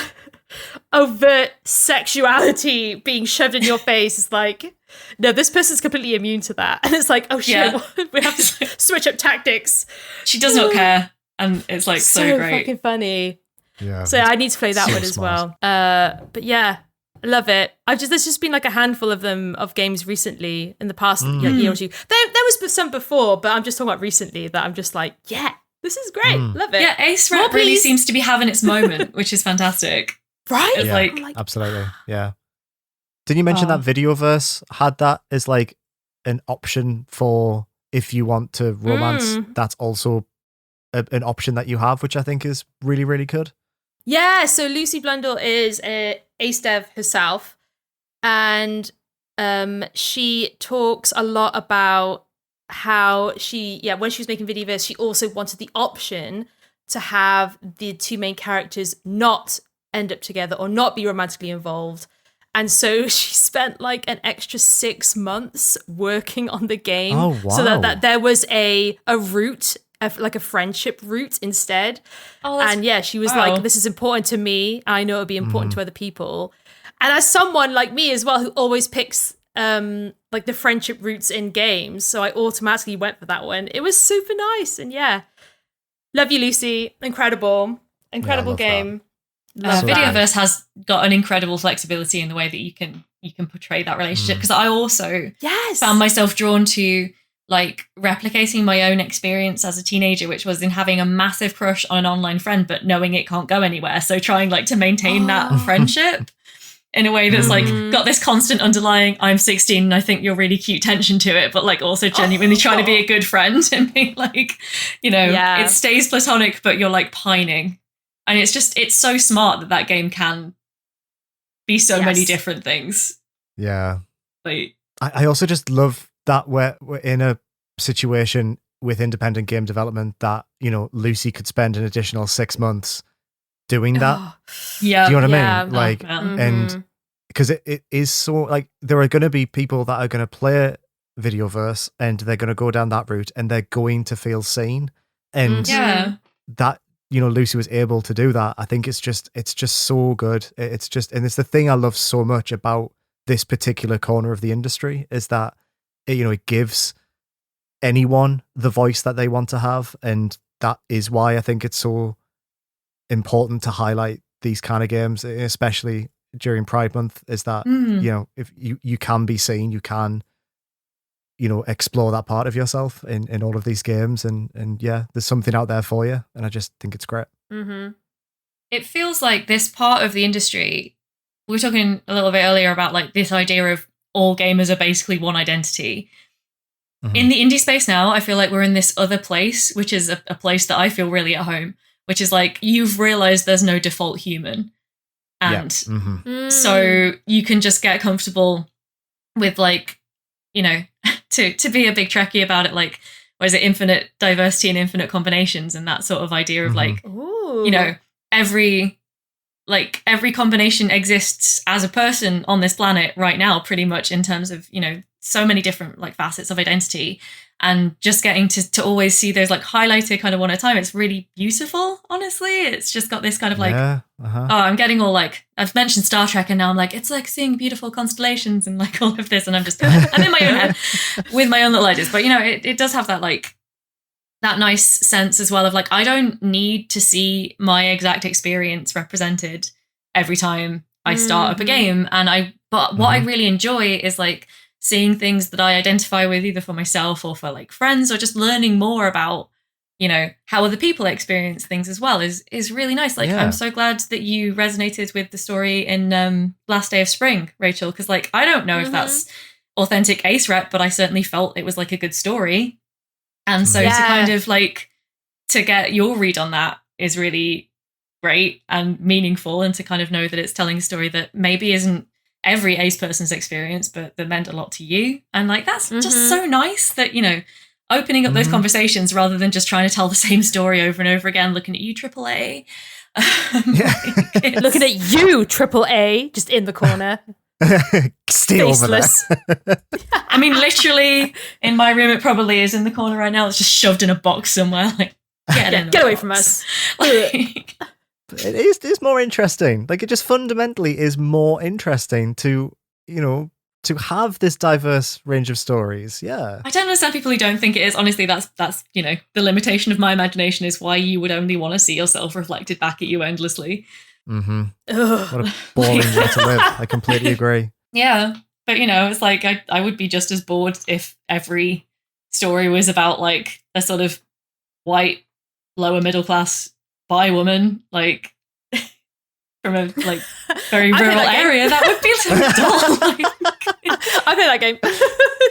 overt sexuality being shoved in your face. Is like, no, this person's completely immune to that, and it's like, oh shit, we have to switch up tactics. She does not care, and it's like so great, fucking funny. Yeah, so I need to play that so one as smart. well. But yeah, I love it. There's just been like a handful of them of games recently in the past year or two. There was some before, but I'm just talking about recently that I'm just like, yeah, this is great. Love it. Yeah, Ace Rep really seems to be having its moment, which is fantastic. Right? It's Yeah, like absolutely. Yeah. Didn't you mention that Videoverse had that as like an option for if you want to romance? That's also an option that you have, which I think is really, really good. Yeah, so Lucy Blundell is a Ace dev herself, and she talks a lot about how when she was making Videoverse, she also wanted the option to have the two main characters not end up together or not be romantically involved. And so she spent like an extra 6 months working on the game. Oh, wow. So that there was a route, like a friendship route instead. And yeah, she was like, this is important to me. I know it'll be important to other people. And as someone like me as well, who always picks like the friendship routes in games, so I automatically went for that one. It was super nice. And yeah, love you, Lucy. Incredible game. Videoverse has got an incredible flexibility in the way that you can portray that relationship, because I also found myself drawn to like replicating my own experience as a teenager, which was in having a massive crush on an online friend but knowing it can't go anywhere, so trying like to maintain that friendship in a way that's like got this constant underlying I'm 16 and I think you're really cute tension to it, but like also genuinely trying to be a good friend and being like, you know, it stays platonic but you're like pining. And it's so smart that game can be so many different things. Yeah. Like, I also just love that we're in a situation with independent game development that, you know, Lucy could spend an additional 6 months doing that. Yeah. Do you know what I mean? Like, and because it is so like, there are going to be people that are going to play Videoverse and they're going to go down that route and they're going to feel seen. And that, you know, Lucy was able to do that. I think it's just so good. It's just, and it's the thing I love so much about this particular corner of the industry is that, you know, it gives anyone the voice that they want to have. And that is why I think it's so important to highlight these kind of games, especially during Pride Month, is that, you know, if you can be seen, you can, you know, explore that part of yourself in all of these games. And yeah, there's something out there for you. And I just think it's great. It feels like this part of the industry, we were talking a little bit earlier about like this idea of all gamers are basically one identity. In the indie space now, I feel like we're in this other place, which is a place that I feel really at home, which is like, you've realized there's no default human. And so you can just get comfortable with like, you know, to be a big Trekkie about it, like, what is it, infinite diversity and infinite combinations, and that sort of idea of like, you know, every combination exists as a person on this planet right now, pretty much, in terms of, you know, so many different like facets of identity, and just getting to always see those like highlighted kind of one at a time. It's really beautiful, honestly. It's just got this kind of like, I'm getting all like, I've mentioned Star Trek and now I'm like, it's like seeing beautiful constellations and like all of this, and I'm in my own head with my own little ideas. But you know, it does have that like that nice sense as well of like, I don't need to see my exact experience represented every time I start up a game. But what I really enjoy is like seeing things that I identify with, either for myself or for like friends, or just learning more about, you know, how other people experience things as well is really nice. Like, I'm so glad that you resonated with the story in Last Day of Spring, Rachel, because like, I don't know if that's authentic Ace Rep, but I certainly felt it was like a good story. And so to kind of like, to get your read on that is really great and meaningful, and to kind of know that it's telling a story that maybe isn't every Ace person's experience, but that meant a lot to you. And like, that's just so nice that, you know, opening up those conversations rather than just trying to tell the same story over and over again, looking at you, AAA. Looking at you, AAA, just in the corner. Stay over there. Faceless. I mean, literally, in my room, it probably is in the corner right now. It's just shoved in a box somewhere. Like, Get away from us. Like, It's more interesting. Like, it just fundamentally is more interesting to, to have this diverse range of stories. Yeah. I don't understand people who don't think it is. Honestly, that's the limitation of my imagination is why you would only want to see yourself reflected back at you endlessly. Mm-hmm. What a boring way to live. I completely agree. Yeah. But, it's like I would be just as bored if every story was about like a sort of white, lower middle class bi woman, like from a like very rural area. That would be so dull. I play that game.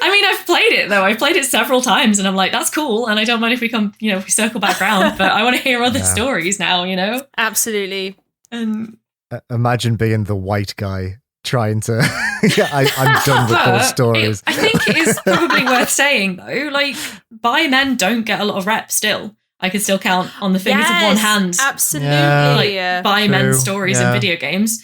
I mean, I've played it though. I've played it several times, and I'm like, that's cool. And I don't mind if we come, we circle back round. But I want to hear other stories now. Absolutely. And imagine being the white guy trying to. I'm done with those stories. I think it is probably worth saying though. Like, bi men don't get a lot of rep still. I could still count on the fingers of one hand. Absolutely. Like bi men's stories in video games.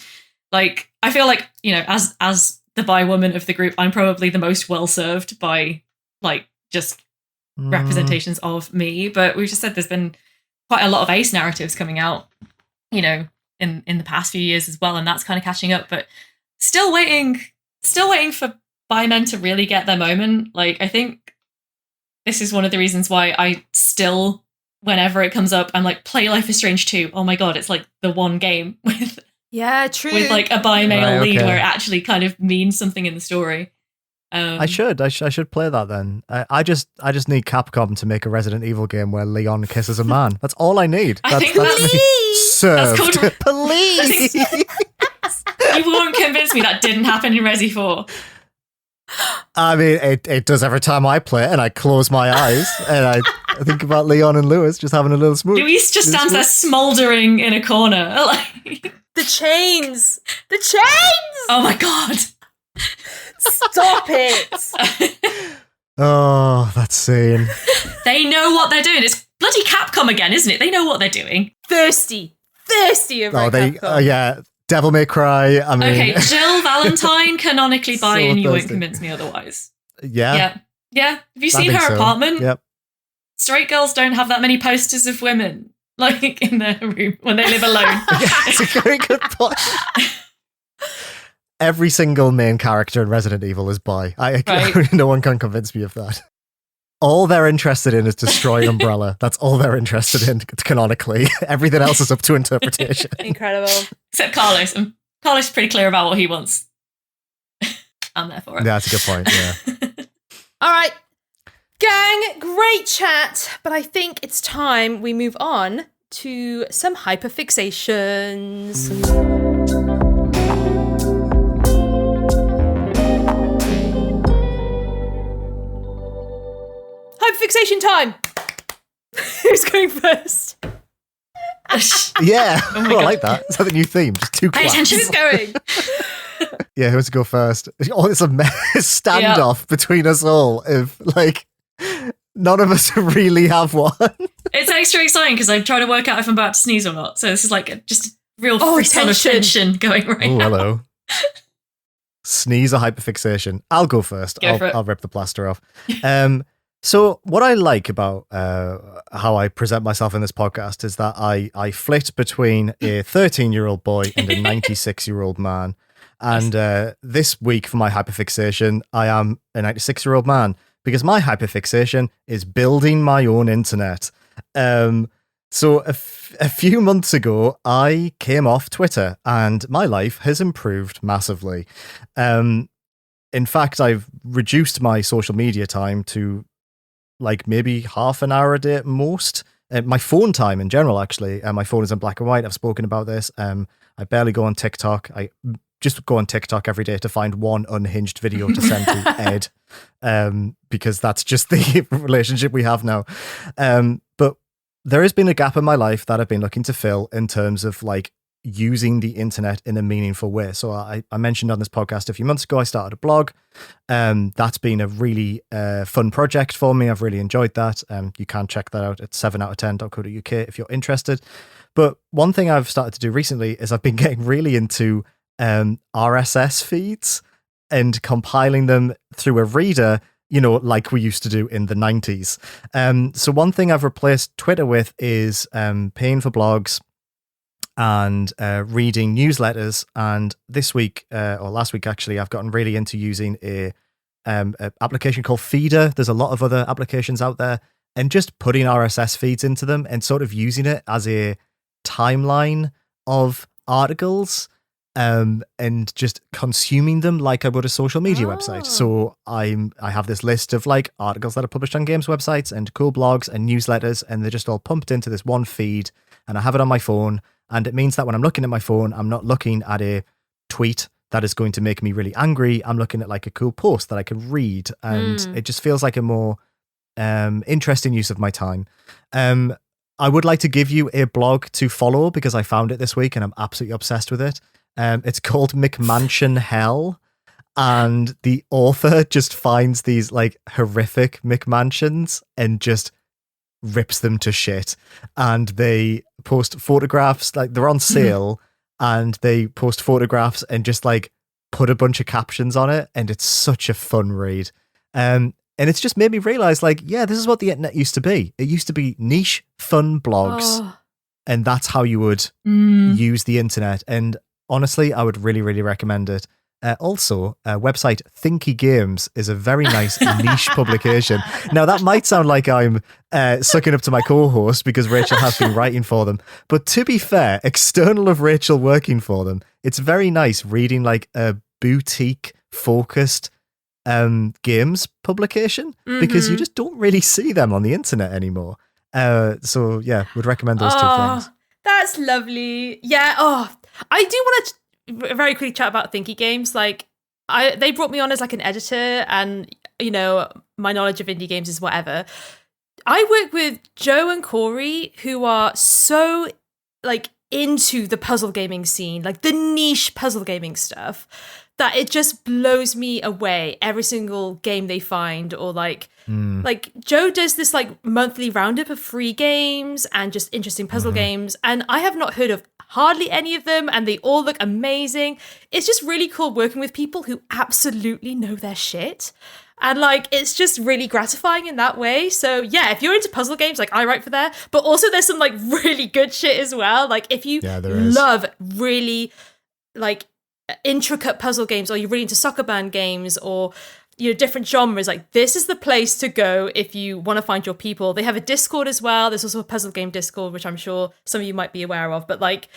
Like, I feel like, as the bi woman of the group, I'm probably the most well served by like just representations of me. But we've just said there's been quite a lot of ace narratives coming out, in the past few years as well, and that's kind of catching up. But still waiting for bi men to really get their moment. Like, I think this is one of the reasons why I still, whenever it comes up, I'm like, play Life is Strange 2. Oh my god, it's like the one game with true. with like a bi male lead okay. where it actually kind of means something in the story. I should play that then. I just need Capcom to make a Resident Evil game where Leon kisses a man. That's all I need. I think that's me served. that's called- Police. You won't convince me that didn't happen in Resi 4. I mean, it does every time I play it, and I close my eyes and I think about Leon and Lewis just having a little smooch. Luis just stands there smouldering in a corner. Like, The chains! oh my god. Stop it! Oh, that scene. They know what they're doing. It's bloody Capcom again, isn't it? They know what they're doing. Thirsty of Capcom. Yeah. Devil May Cry. I mean, Okay, Jill Valentine canonically bi, So and you won't thirsty. convince me otherwise. yeah. Yeah. Have you I seen think her so. apartment? Yep. Straight girls don't have that many posters of women, like, in their room when they live alone. It's a very good point. Every single main character in Resident Evil is bi. Right. No one can convince me of that. All they're interested in is destroying Umbrella. That's all they're interested in, canonically. Everything else is up to interpretation. Incredible. Except Carlos. And Carlos is pretty clear about what he wants. I'm there for it. Yeah, that's a good point. Yeah. All right. Gang, great chat, but I think it's time we move on to some hyperfixations. Hyperfixation time! Who's going first? Yeah. Oh my I God. like that. Is that the new theme? Just two Pay claps. attention. Who's going? Yeah, who wants to go first? Oh, it's a standoff between us all. If like none of us really have one. It's extra exciting because I'm trying to work out if I'm about to sneeze or not. So this is like just a real Oh, frisson of tension going right Oh, now. hello. Sneeze or hyperfixation? I'll go first. Go for it. I'll rip the plaster off. So what I like about how I present myself in this podcast is that I flit between a 13-year-old boy and a 96-year-old man. And this week for my hyperfixation, I am a 96-year-old man because my hyperfixation is building my own internet. So a few months ago, I came off Twitter and my life has improved massively. In fact, I've reduced my social media time to like maybe half an hour a day at most. My phone time in general, actually. My phone is in black and white. I've spoken about this. I barely go on TikTok. I just go on TikTok every day to find one unhinged video to send to Ed, because that's just the relationship we have now. But there has been a gap in my life that I've been looking to fill in terms of like using the internet in a meaningful way. So I mentioned on this podcast a few months ago, I started a blog. That's been a really fun project for me. I've really enjoyed that. You can check that out at 7out10.co.uk if you're interested. But one thing I've started to do recently is I've been getting really into RSS feeds and compiling them through a reader, like we used to do in the 90s. So one thing I've replaced Twitter with is paying for blogs and reading newsletters. And this week, or last week actually, I've gotten really into using a application called Feeder. There's a lot of other applications out there, and just putting RSS feeds into them and sort of using it as a timeline of articles, and just consuming them like I would a social media website. So I have this list of like articles that are published on games websites and cool blogs and newsletters, and they're just all pumped into this one feed, and I have it on my phone. And it means that when I'm looking at my phone, I'm not looking at a tweet that is going to make me really angry. I'm looking at like a cool post that I can read, and it just feels like a more interesting use of my time. I would like to give you a blog to follow because I found it this week and I'm absolutely obsessed with it. It's called McMansion Hell, and the author just finds these like horrific McMansions and just rips them to shit. And they post photographs, like they're on sale, and they post photographs and just like put a bunch of captions on it, and it's such a fun read. And it's just made me realize, like, yeah, this is what the internet used to be. It used to be niche, fun blogs, and that's how you would use the internet. And honestly, I would really, really recommend it. Also, website Thinky Games is a very nice niche publication. Now, that might sound like I'm sucking up to my co-host because Rachel has been writing for them. But to be fair, external of Rachel working for them, it's very nice reading like a boutique-focused games publication, because you just don't really see them on the internet anymore. So, yeah, would recommend those two things. That's lovely. Yeah, I do want to very quickly chat about Thinky Games. Like, they brought me on as like an editor, and my knowledge of indie games is whatever. I work with Joe and Corey, who are so like into the puzzle gaming scene, like the niche puzzle gaming stuff, that it just blows me away every single game they find. Or like Joe does this like monthly roundup of free games and just interesting puzzle games, and I have not heard of hardly any of them, and they all look amazing. It's just really cool working with people who absolutely know their shit, and like it's just really gratifying in that way. So yeah, if you're into puzzle games, like I write for there, but also there's some like really good shit as well. Like if you love really like intricate puzzle games, or you're really into soccer band games, or different genres, like this is the place to go if you want to find your people. They have a Discord as well. There's also a puzzle game Discord, which I'm sure some of you might be aware of. But like,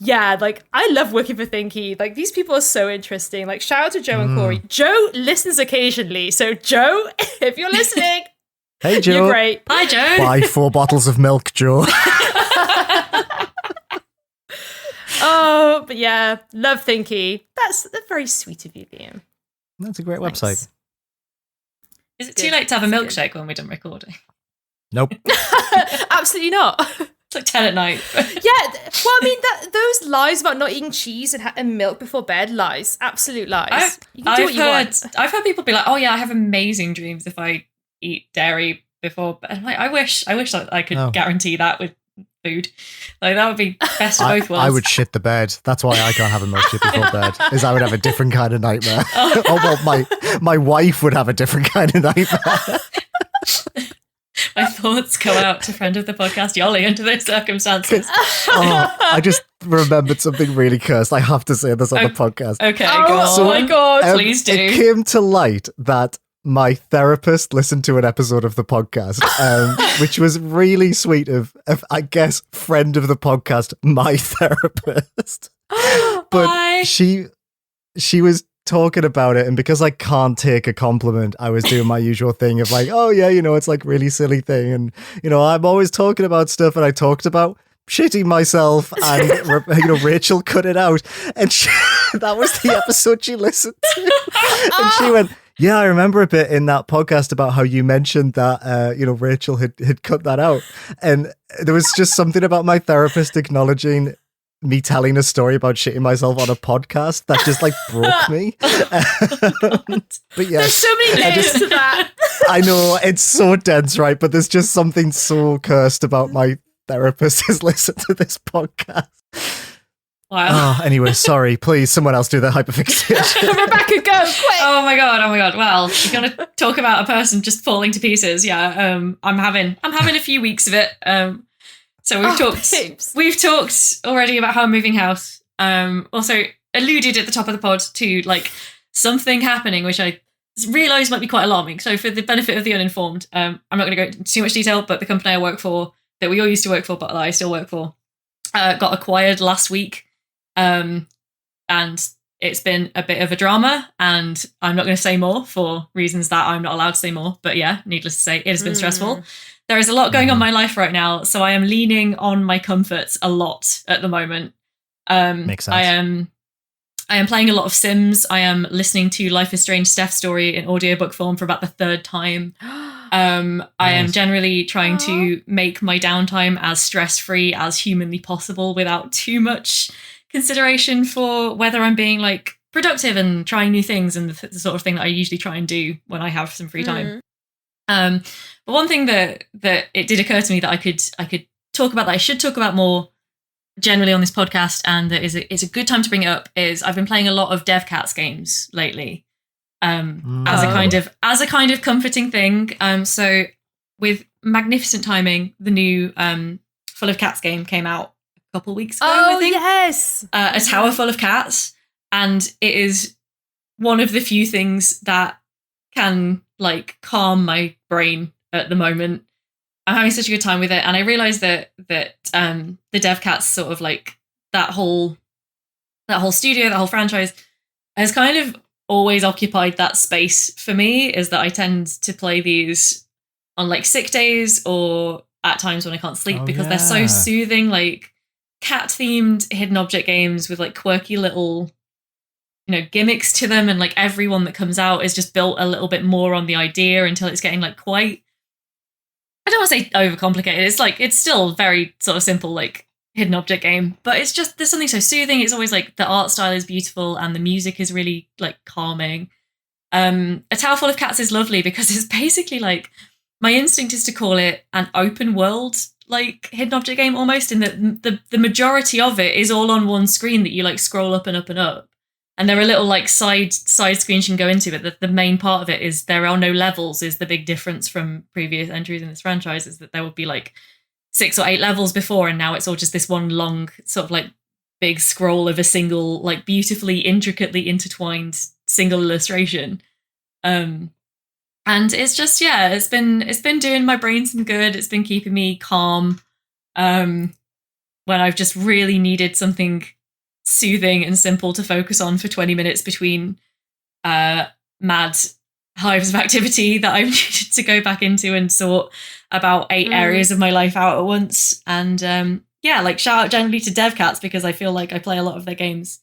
yeah, like I love working for Thinky. Like these people are so interesting. Like shout out to Joe and Corey. Joe listens occasionally. So Joe, if you're listening, hey Joe, you're great. Hi Joe. Buy 4 bottles of milk, Joe. Oh, but yeah, love Thinky. That's very sweet of you, Liam. That's a great Thanks. website. Is it too late to have a milkshake when we're done recording? Nope. Absolutely not. It's like 10 at night. Yeah, well, I mean, those lies about not eating cheese and milk before bed, lies, absolute lies. You can do what you want. I've heard people be like, "Oh yeah, I have amazing dreams if I eat dairy before bed." I'm like, I wish that I could guarantee that with food. Like that would be best of both worlds. I would shit the bed. That's why I can't have a milkshake before bed. Is I would have a different kind of nightmare. Oh well, my wife would have a different kind of nightmare. My thoughts go out to friend of the podcast Yoli under those circumstances. I just remembered something really cursed. I have to say this on the podcast. Okay, go on. Oh my god, please do. It came to light that my therapist listened to an episode of the podcast, which was really sweet of, I guess, friend of the podcast, my therapist. But she was talking about it, and because I can't take a compliment, I was doing my usual thing of like, oh yeah, it's like really silly thing, and I'm always talking about stuff, and I talked about shitting myself, and Rachel cut it out, and that was the episode she listened to, and she went, yeah, I remember a bit in that podcast about how you mentioned that, Rachel had cut that out. And there was just something about my therapist acknowledging me telling a story about shitting myself on a podcast that just like broke me. But yeah, there's so many layers to that. I know, it's so dense, right? But there's just something so cursed about my therapist has listened to this podcast. Wow. Oh, anyway, sorry. Please, someone else do the hyperfixation. Rebecca, go quick. Oh my god. Well, you're gonna talk about a person just falling to pieces. Yeah. I'm having a few weeks of it. So we've talked already about how I'm moving house. Also alluded at the top of the pod to like something happening, which I realised might be quite alarming. So for the benefit of the uninformed, I'm not going to go into too much detail, but the company I work for, that we all used to work for, but that I still work for, got acquired last week. And it's been a bit of a drama, and I'm not going to say more for reasons that I'm not allowed to say more. But yeah, needless to say, it has been stressful. There is a lot going on in my life right now, so I am leaning on my comforts a lot at the moment. Makes sense. I am playing a lot of Sims. I am listening to Life is Strange Steph's story in audiobook form for about the third time. I am generally trying to make my downtime as stress-free as humanly possible without too much consideration for whether I'm being like productive and trying new things and the sort of thing that I usually try and do when I have some free time. But one thing that it did occur to me that I could talk about, that I should talk about more generally on this podcast, and that is a good time to bring it up, is I've been playing a lot of DevCats games lately. As a kind of comforting thing. So with magnificent timing, the new Full of Cats game came out a couple weeks ago, I think. Yes. A tower full of cats, and it is one of the few things that can like calm my brain at the moment. I'm having such a good time with it, and I realized that the DevCats sort of like that whole studio, that whole franchise has kind of always occupied that space for me, is that I tend to play these on like sick days or at times when I can't sleep, because they're so soothing, like cat themed hidden object games with like quirky little, gimmicks to them, and like everyone that comes out is just built a little bit more on the idea until it's getting like quite, I don't want to say overcomplicated. It's still very sort of simple, like hidden object game, but it's just, there's something so soothing. It's always like the art style is beautiful and the music is really like calming. A Tower Full of Cats is lovely because it's basically like, my instinct is to call it an open world like hidden object game almost, in that the majority of it is all on one screen that you like scroll up and up and up. And there are little like side screens you can go into, but the main part of it is there are no levels, is the big difference from previous entries in this franchise, is that there would be like 6 or 8 levels before, and now it's all just this one long sort of like big scroll of a single like beautifully intricately intertwined single illustration. And it's just, it's been doing my brain some good. It's been keeping me calm when I've just really needed something soothing and simple to focus on for 20 minutes between mad hives of activity that I've needed to go back into and sort about 8 areas of my life out at once. And like shout out generally to DevCats, because I feel like I play a lot of their games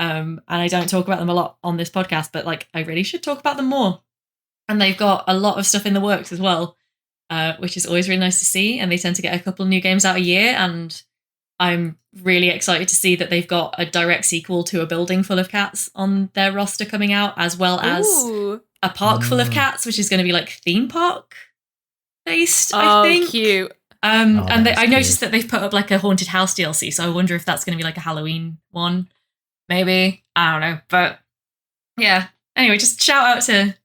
and I don't talk about them a lot on this podcast, but like I really should talk about them more. And they've got a lot of stuff in the works as well, which is always really nice to see. And they tend to get a couple of new games out a year, and I'm really excited to see that they've got a direct sequel to A Building Full of Cats on their roster coming out, as well as A Park Full of Cats, which is going to be like theme park based, I think. Cute. I noticed that they've put up like a haunted house DLC, so I wonder if that's going to be like a Halloween one, maybe. I don't know, but yeah. Anyway, just shout out to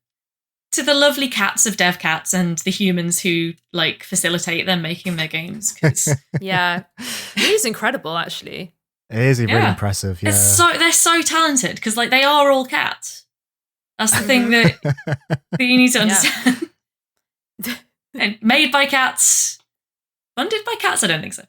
the lovely cats of DevCats and the humans who like facilitate them making their games. Yeah, it is incredible, actually. It is really impressive. Yeah, they're so talented, because like they are all cats. That's the thing that you need to understand. And made by cats, funded by cats. I don't think so.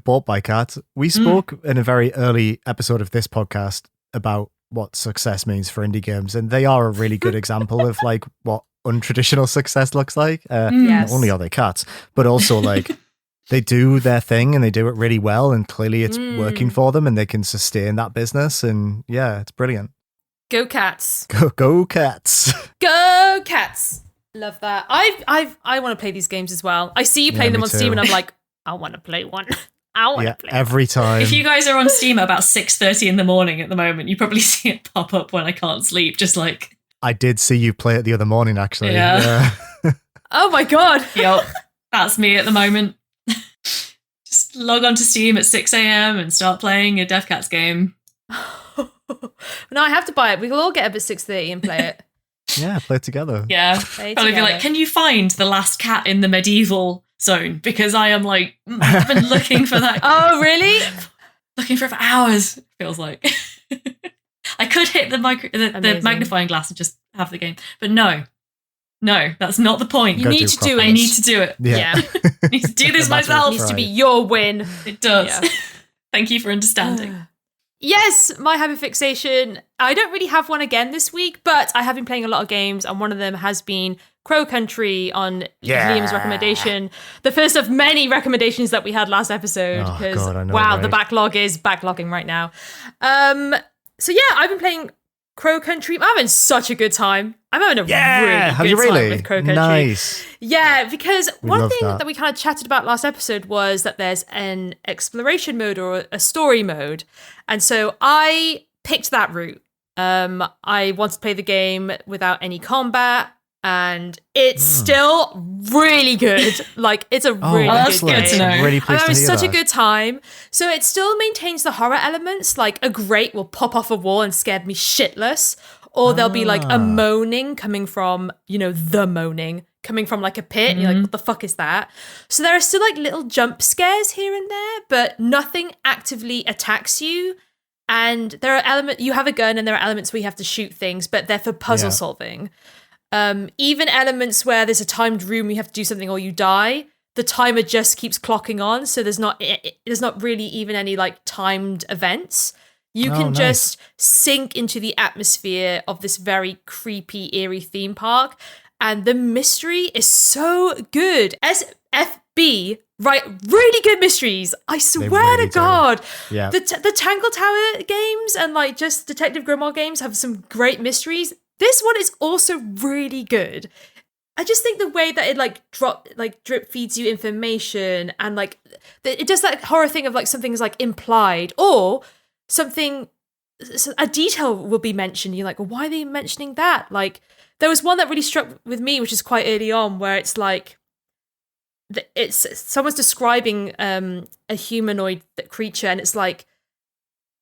Bought by cats. We spoke in a very early episode of this podcast about what success means for indie games, and they are a really good example of like what untraditional success looks like. Not only are they cats, but also like they do their thing and they do it really well, and clearly it's working for them and they can sustain that business, and it's brilliant. Go cats. Go cats. Go cats. Love that. I want to play these games as well. I see you playing them on Steam and I'm like, I want to play one. I want to play every time. If you guys are on Steam at about 6:30 in the morning at the moment, you probably see it pop up when I can't sleep, just like... I did see you play it the other morning, actually. Yeah. Oh my God. Yup. That's me at the moment. Just log on to Steam at 6 a.m. and start playing a Death Cats game. No, I have to buy it. We will all get up at 6:30 and play it. Yeah, play it together. Yeah. Play Probably be together. like, can you find the last cat in the medieval zone? Because I am like, I've been looking for that. Oh, really? Looking for it for hours, feels like. I could hit the magnifying glass and just have the game. But no, that's not the point. You need to do it. I need to do it. Yeah. I need to do this myself. It needs to be your win. It does. Yeah. Thank you for understanding. Yes, my hyperfixation. I don't really have one again this week, but I have been playing a lot of games, and one of them has been Crow Country on Liam's recommendation. The first of many recommendations that we had last episode. Oh, Because God, I know, wow, right? the backlog is backlogging right now. So yeah, I've been playing Crow Country. I'm having such a good time. I'm having a really have you good time really? with Crow Country. Nice. Yeah, because one love thing that. that we kind of chatted about last episode was that there's an exploration mode or a story mode. And so I picked that route. I wanted to play the game without any combat, and it's still really good. Like, it's a really that's good good game. to know. I'm really I'm pleased to having hear such that. a good time. So it still maintains the horror elements. Like, a grate will pop off a wall and scare me shitless. Or there'll be like a moaning coming from, the moaning coming from like a pit. And you're like, what the fuck is that? So there are still like little jump scares here and there, but nothing actively attacks you. And there are elements, you have a gun and there are elements where you have to shoot things, but they're for puzzle solving. Even elements where there's a timed room, you have to do something or you die, the timer just keeps clocking on. So there's not really even any like timed events. You can just sink into the atmosphere of this very creepy, eerie theme park. And the mystery is so good. SFB, right? Really good mysteries. I swear really to God. Yeah. The Tangle Tower games and like just Detective Grimoire games have some great mysteries. This one is also really good. I just think the way that it drip feeds you information and like it does that horror thing of like something's like implied or something, a detail will be mentioned. You're like, well, why are they mentioning that? Like, there was one that really struck with me, which is quite early on, where it's like, it's someone's describing a humanoid creature, and it's like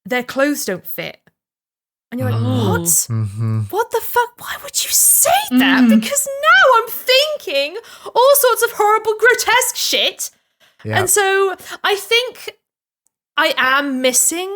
their clothes don't fit, and you're like, what? Mm-hmm. What the fuck? Why would you say that? Because now I'm thinking all sorts of horrible, grotesque shit, and so I think I am missing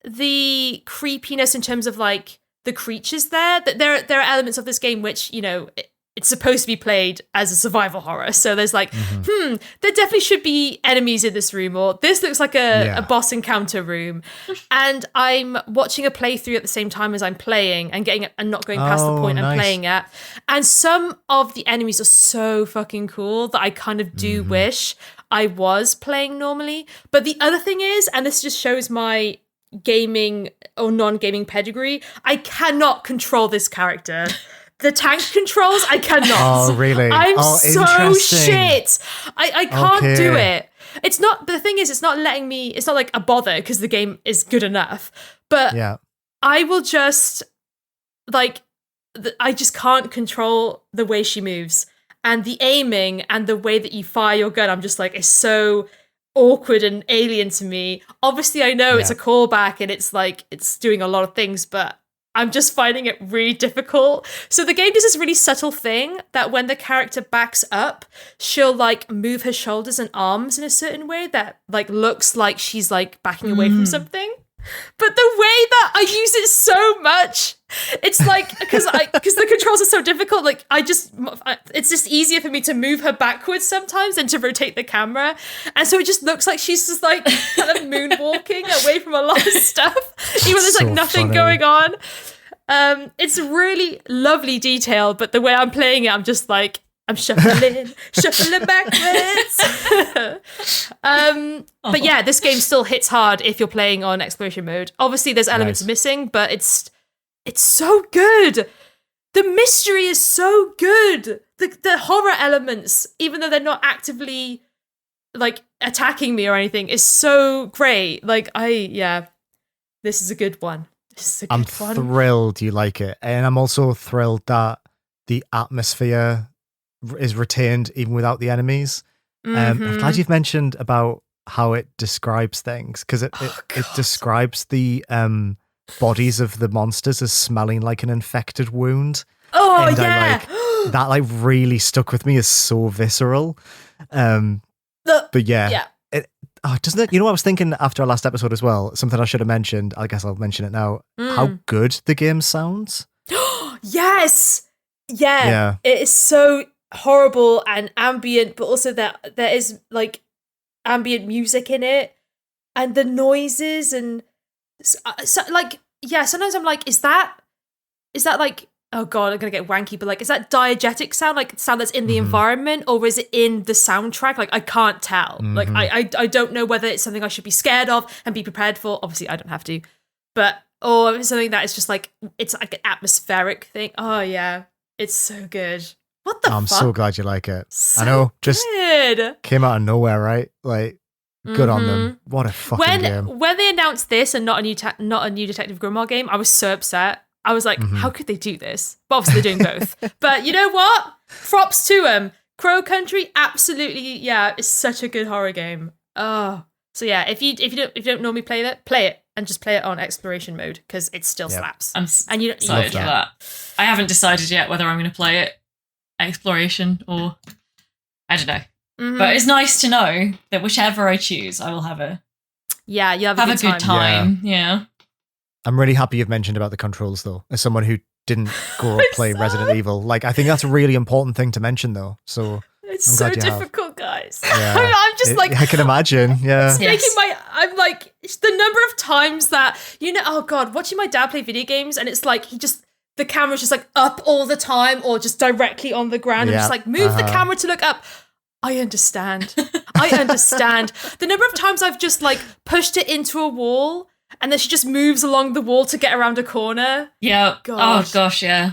the creepiness in terms of like the creatures there. That there are elements of this game which, it's supposed to be played as a survival horror. So there's like, there definitely should be enemies in this room, or this looks like a boss encounter room. And I'm watching a playthrough at the same time as I'm playing and not going past the point I'm playing at. And some of the enemies are so fucking cool that I kind of do wish I was playing normally. But the other thing is, and this just shows my gaming or non-gaming pedigree, I cannot control this character. The tank controls, I cannot. Oh, really? I'm so interesting. shit. I can't do it. It's not, the thing is, it's not letting me, it's not like a bother because the game is good enough. But I will just, like, I just can't control the way she moves. And the aiming and the way that you fire your gun, I'm just like, it's so awkward and alien to me. Obviously, I know it's a callback and it's like, it's doing a lot of things, but I'm just finding it really difficult. So the game does this really subtle thing that when the character backs up, she'll like move her shoulders and arms in a certain way that like looks like she's like backing away from something. But the way that I use it so much, it's like, because the controls are so difficult, like it's just easier for me to move her backwards sometimes than to rotate the camera. And so it just looks like she's just like kind of moonwalking away from a lot of stuff, even though there's like nothing going on. It's really lovely detail, but the way I'm playing it, I'm just like, I'm shuffling backwards. But yeah, this game still hits hard if you're playing on exploration mode. Obviously, there's elements missing, but it's so good. The mystery is so good. The horror elements, even though they're not actively like attacking me or anything, is so great. Like this is a good one. I'm thrilled you like it, and I'm also thrilled that the atmosphere is retained even without the enemies. I'm glad you've mentioned about how it describes things, because it describes the bodies of the monsters as smelling like an infected wound. Oh, and yeah. that like really stuck with me as so visceral. But yeah. Doesn't it? You know what I was thinking after our last episode as well? Something I should have mentioned. I guess I'll mention it now. How good the game sounds. Yes. Yeah. It is so horrible and ambient, but also that there is like ambient music in it, and the noises, and sometimes I'm like, is that like, oh god, I'm gonna get wanky, but like, is that diegetic sound, like sound that's in the environment, or is it in the soundtrack? Like, I can't tell. Like, I don't know whether it's something I should be scared of and be prepared for. Obviously, I don't have to, but or it's something that is just like, it's like an atmospheric thing. Oh yeah, it's so good. What the fuck? I'm so glad you like it. So I know, just good. came out of nowhere, right? Like, good on them. What a fucking game. When they announced this and not a new Detective Grimoire game, I was so upset. I was like, how could they do this? But obviously they're doing both. But you know what? Props to them. Crow Country, absolutely, yeah, it's such a good horror game. Oh, so yeah, if you don't normally play it and just play it on exploration mode, because it still slaps. And you excited for that. I haven't decided yet whether I'm going to play it exploration or I don't know. But it's nice to know that whichever I choose, I will have a you'll have a good time. Yeah. I'm really happy you've mentioned about the controls, though, as someone who didn't grow up playing Resident Evil. Like, I think that's a really important thing to mention, though. So it's so difficult, guys. Yeah. I'm just like, I can imagine. Yeah, it's making I'm like, the number of times that, you know, oh god, watching my dad play video games, and it's like the camera's just like up all the time, or just directly on the ground, and just like move the camera to look up. I understand. The number of times I've just like pushed it into a wall, and then she just moves along the wall to get around a corner. Yeah. Gosh. Oh gosh, yeah.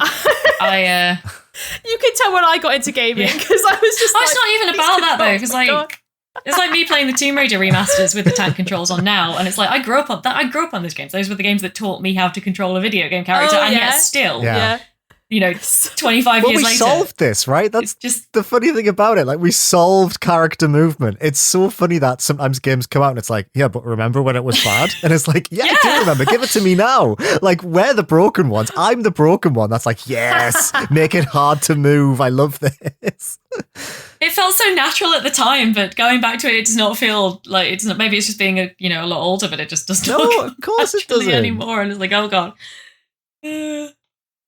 You can tell when I got into gaming, because I was just it's not even about that though, because like it's like me playing the Tomb Raider remasters with the tank controls on now, and it's like I grew up on those games. Those were the games that taught me how to control a video game character, and yet still, you know, 25 years later. We solved this, right? That's just the funny thing about it. Like, we solved character movement. It's so funny that sometimes games come out and it's like, yeah, but remember when it was bad? And it's like, I do remember. Give it to me now. Like, we're the broken ones. I'm the broken one. That's like, yes, make it hard to move. I love this. It felt so natural at the time, but going back to it, it does not feel like it's not. Maybe it's just being a lot older, but it just doesn't. No, of course it doesn't anymore. And it's like, oh god.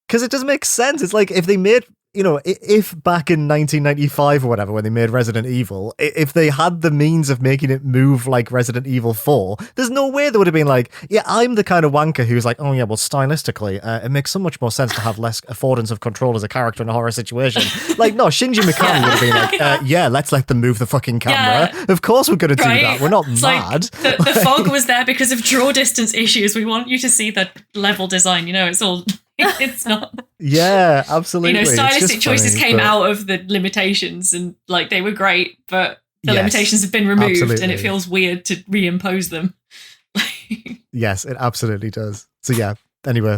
Because it doesn't make sense. It's like if they made, if back in 1995 or whatever, when they made Resident Evil, if they had the means of making it move like Resident Evil 4, there's no way they would have been like, yeah, I'm the kind of wanker who's like, oh yeah, well, stylistically, it makes so much more sense to have less affordance of control as a character in a horror situation. Like, no, Shinji Mikami would have been like, yeah, let's let them move the fucking camera. Yeah. Of course we're going to do that. We're not mad. Like, the fog was there because of draw distance issues. We want you to see the level design. It's all... It's not. Yeah, absolutely. Stylistic choices came out of the limitations, and like they were great, but the limitations have been removed, and it feels weird to reimpose them. Yes, it absolutely does. So yeah. Anyway,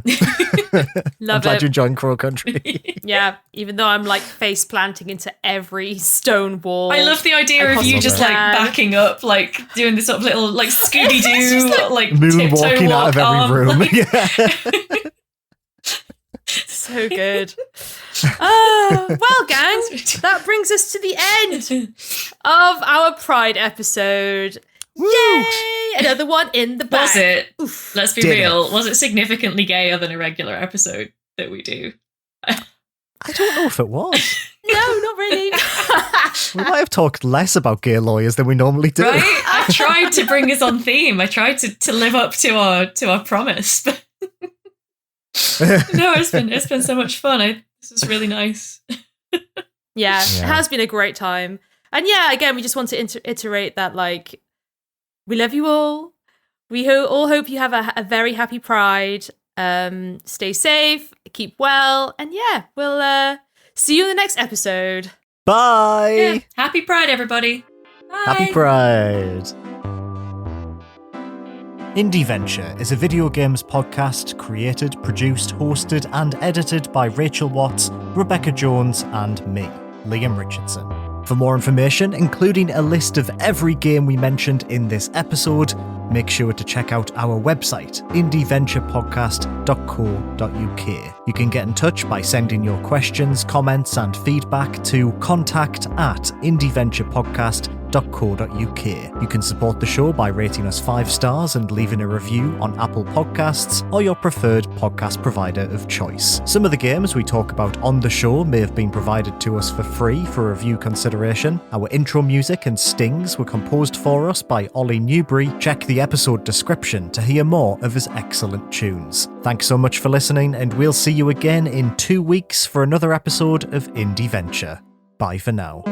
I'm glad you're enjoying Crow Country. Yeah, even though I'm like face planting into every stone wall. I love the idea of you just like backing up, like doing this sort of little like Scooby Doo, like moonwalking out of every room. Like... So good. Well, gang, that brings us to the end of our Pride episode. Woo! Yay! Another one in the bag. Was it? Oof. Let's be real. Was it significantly gayer than a regular episode that we do? I don't know if it was. No, not really. We might have talked less about gay lawyers than we normally do. Right? I tried to bring us on theme. I tried to live up to our promise. But no, it's been so much fun. This is really nice. Yeah, it has been a great time. And yeah, again, we just want to iterate that, like, we love you all. We all hope you have a very happy Pride. Stay safe, keep well, and yeah, we'll see you in the next episode. Bye. Yeah. Happy Pride, everybody. Bye. Happy Pride. Indieventure is a video games podcast created, produced, hosted, and edited by Rachel Watts, Rebecca Jones, and me, Liam Richardson. For more information, including a list of every game we mentioned in this episode, make sure to check out our website, indieventurepodcast.co.uk. You can get in touch by sending your questions, comments, and feedback to contact@indieventurepodcast.co.uk. You can support the show by rating us 5 stars and leaving a review on Apple Podcasts or your preferred podcast provider of choice. Some of the games we talk about on the show may have been provided to us for free for review consideration. Our intro music and stings were composed for us by Ollie Newbury. Check the episode description to hear more of his excellent tunes. Thanks so much for listening, and we'll see you again in 2 weeks for another episode of Indie Venture. Bye for now.